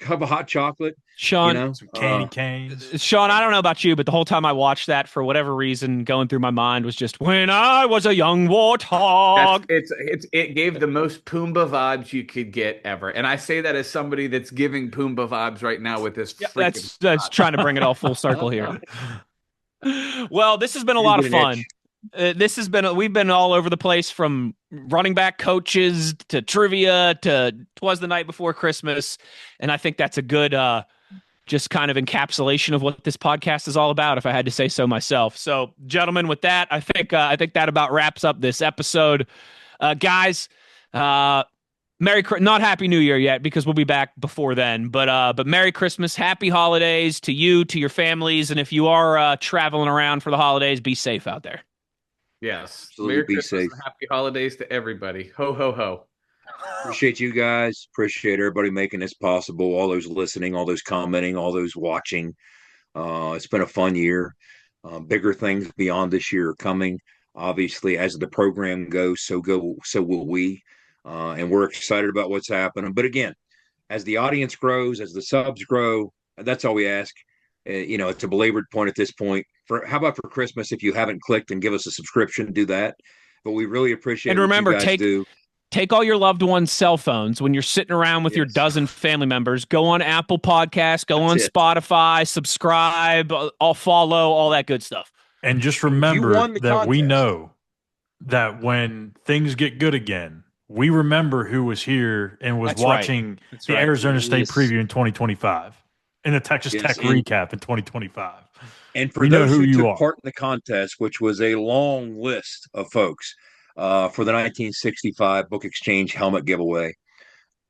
cup of hot chocolate, Sean, some candy canes. Sean, I don't know about you, but the whole time I watched that, for whatever reason, going through my mind was just when I was a young warthog. It gave the most Pumbaa vibes you could get ever, and I say that as somebody that's giving Pumbaa vibes right now with this. That's trying to bring it all full circle here. Well, this has been a lot of fun. We've been all over the place, from running back coaches to trivia to Twas the Night Before Christmas. And I think that's a good, just kind of encapsulation of what this podcast is all about, if I had to say so myself. So, gentlemen, with that, I think that about wraps up this episode. Guys, not Happy New Year yet, because we'll be back before then. But Merry Christmas, Happy Holidays to you, to your families, and if you are traveling around for the holidays, be safe out there. Yes. Absolutely. Merry Be Christmas safe. and Happy Holidays to everybody. Ho, ho, ho. Appreciate you guys. Appreciate everybody making this possible. All those listening, all those commenting, all those watching. It's been a fun year. Bigger things beyond this year are coming. Obviously, as the program goes, so will we. And we're excited about what's happening. But again, as the audience grows, as the subs grow, that's all we ask. It's a belabored point at this point. How about for Christmas, if you haven't clicked and give us a subscription, do that. But we really appreciate and remember, what you guys take all your loved ones' cell phones when you're sitting around with your dozen family members. Go on Apple Podcasts, go on Spotify, subscribe, I'll follow, all that good stuff. And just remember that we know that when things get good again, we remember who was here and was watching the Arizona State preview in 2025 and the Texas Tech recap in 2025. And for those who took part in the contest, which was a long list of folks for the 1965 Book Exchange helmet giveaway,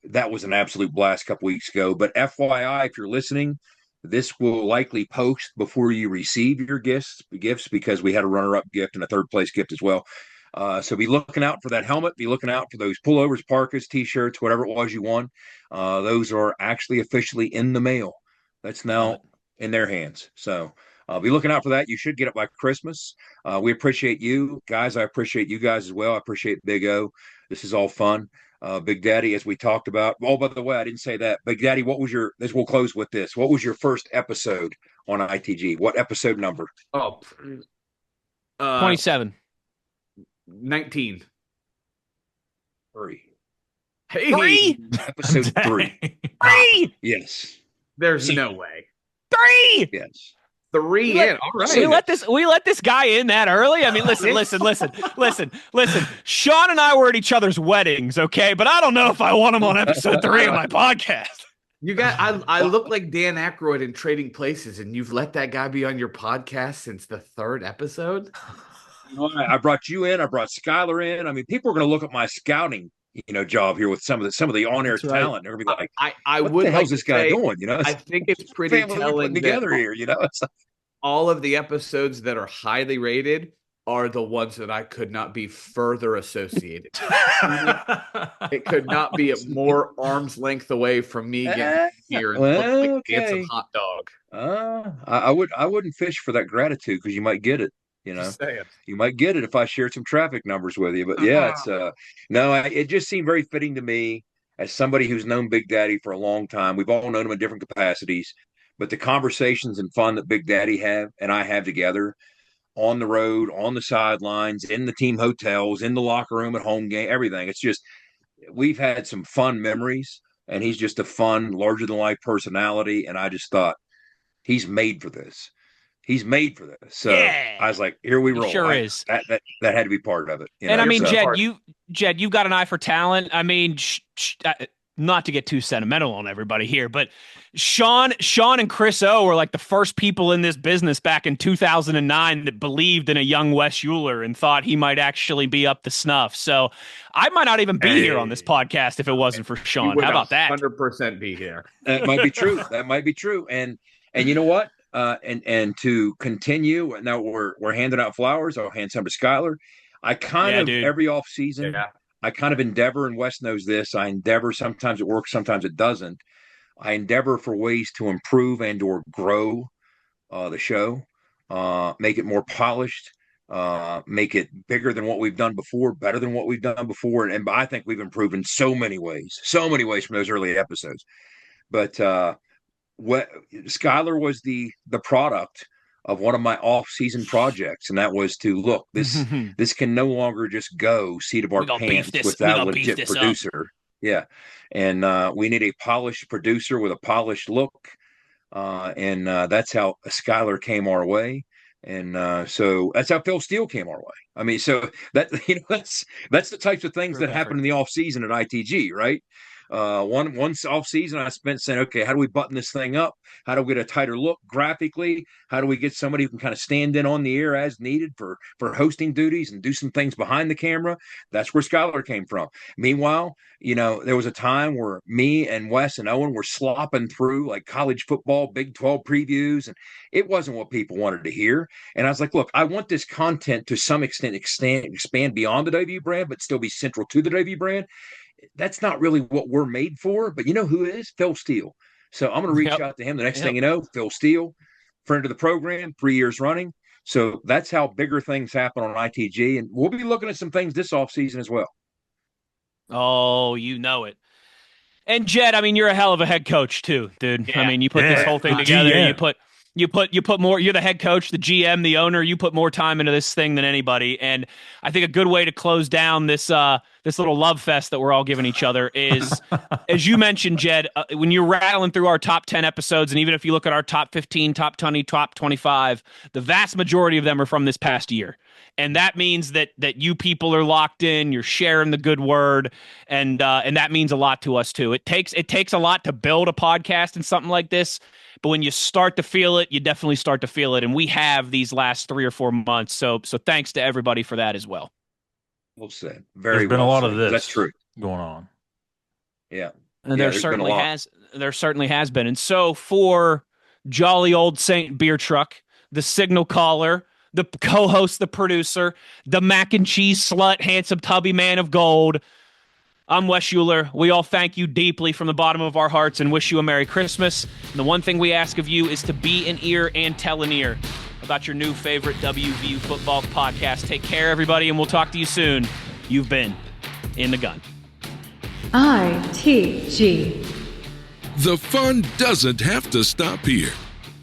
that was an absolute blast a couple weeks ago. But FYI, if you're listening, this will likely post before you receive your gifts because we had a runner-up gift and a third-place gift as well. So be looking out for that helmet. Be looking out for those pullovers, parkas, T-shirts, whatever it was you won. Those are actually officially in the mail. That's now in their hands. So be looking out for that. You should get it by Christmas. We appreciate you guys. I appreciate you guys as well. I appreciate Big O. This is all fun. Big Daddy, as we talked about. Oh, by the way, I didn't say that. Big Daddy, we'll close with this. What was your first episode on ITG? What episode number? 27. 19. 3. Hey. 3? Episode 3. 3? Yes. There's no way. 3? Yes. 3 in. All right. We let this guy in that early. I mean, listen. Sean and I were at each other's weddings, okay? But I don't know if I want him on episode 3 of my podcast. You got. I look like Dan Aykroyd in Trading Places, and you've let that guy be on your podcast since the 3rd episode. I brought you in. I brought Schuyler in. I mean, people are going to look at my scouting job here with some of the on-air talent. And everybody I what would the hell's like this guy say, doing? I think it's pretty telling together here. It's like, all of the episodes that are highly rated are the ones that I could not be further associated. It could not be at more arm's length away from me getting here and get some hot dog. I wouldn't fish for that gratitude because you might get it. You might get it if I shared some traffic numbers with you. But yeah, it's it just seemed very fitting to me as somebody who's known Big Daddy for a long time. We've all known him in different capacities, but the conversations and fun that Big Daddy and I have together on the road, on the sidelines, in the team hotels, in the locker room at home game, everything. It's just, we've had some fun memories, and he's just a fun, larger than life personality. And I just thought, he's made for this. He's made for this. So I was like, here we roll. He sure is. That had to be part of it. And I mean, Jed, you've got an eye for talent. I mean, not to get too sentimental on everybody here, but Sean and Chris O were like the first people in this business back in 2009 that believed in a young Wes Uhler and thought he might actually be up to snuff. So I might not even be here on this podcast if it wasn't for Sean. How about that? 100% be here. That might be true. That might be true. And you know what? And to continue, now we're handing out flowers. I'll hand some to Schuyler. I every off season, I kind of endeavor, and Wes knows this. I endeavor. Sometimes it works, sometimes it doesn't. I endeavor for ways to improve and or grow the show, make it more polished, make it bigger than what we've done before, better than what we've done before. And I think we've improved in so many ways from those early episodes. But Schuyler was the product of one of my off-season projects, and that was to look, this can no longer just go seat of our pants without a legit producer. Yeah. And we need a polished producer with a polished look. And that's how Schuyler came our way. And so that's how Phil Steele came our way. I mean, so that's the types of things that happen in the off season at ITG, right? One off season I spent saying, okay, how do we button this thing up? How do we get a tighter look graphically? How do we get somebody who can kind of stand in on the air as needed for hosting duties and do some things behind the camera? That's where Schuyler came from. Meanwhile, there was a time where me and Wes and Owen were slopping through like college football, Big 12 previews, and it wasn't what people wanted to hear. And I was like, look, I want this content to some extent expand beyond the W brand, but still be central to the W brand. That's not really what we're made for, but you know who is? Phil Steele. So I'm going to reach out to him. The next thing you know, Phil Steele, friend of the program, 3 years running. So that's how bigger things happen on ITG. And we'll be looking at some things this offseason as well. Oh, you know it. And Jed, I mean, you're a hell of a head coach too, dude. Yeah. I mean, you put this whole thing together. GM. You put more, you're the head coach, the GM, the owner, you put more time into this thing than anybody. And I think a good way to close down this little love fest that we're all giving each other is, as you mentioned, Jed, when you're rattling through our top 10 episodes, and even if you look at our top 15, top 20, top 25, the vast majority of them are from this past year. And that means that you people are locked in, you're sharing the good word, and that means a lot to us too. It takes a lot to build a podcast and something like this, but when you start to feel it, you definitely start to feel it. And we have these last 3 or 4 months. So thanks to everybody for that as well. Well said. There's been a lot of this. That's true. Going on. Yeah. And there certainly has been. And so for jolly old Saint Beer Truck, the signal caller, the co-host, the producer, the mac and cheese slut, handsome tubby man of gold, I'm Wes Uhler. We all thank you deeply from the bottom of our hearts and wish you a Merry Christmas. And the one thing we ask of you is to be an ear and tell an ear about your new favorite WVU football podcast. Take care, everybody, and we'll talk to you soon. You've been In the Gun. ITG. The fun doesn't have to stop here.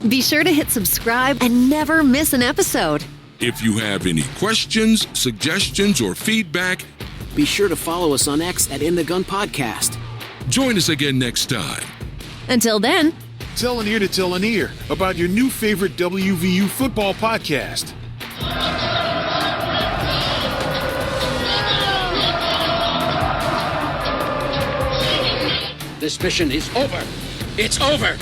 Be sure to hit subscribe and never miss an episode. If you have any questions, suggestions, or feedback, be sure to follow us on X at In the Gun Podcast. Join us again next time. Until then, tell an ear to tell an ear about your new favorite WVU football podcast. This mission is over. It's over.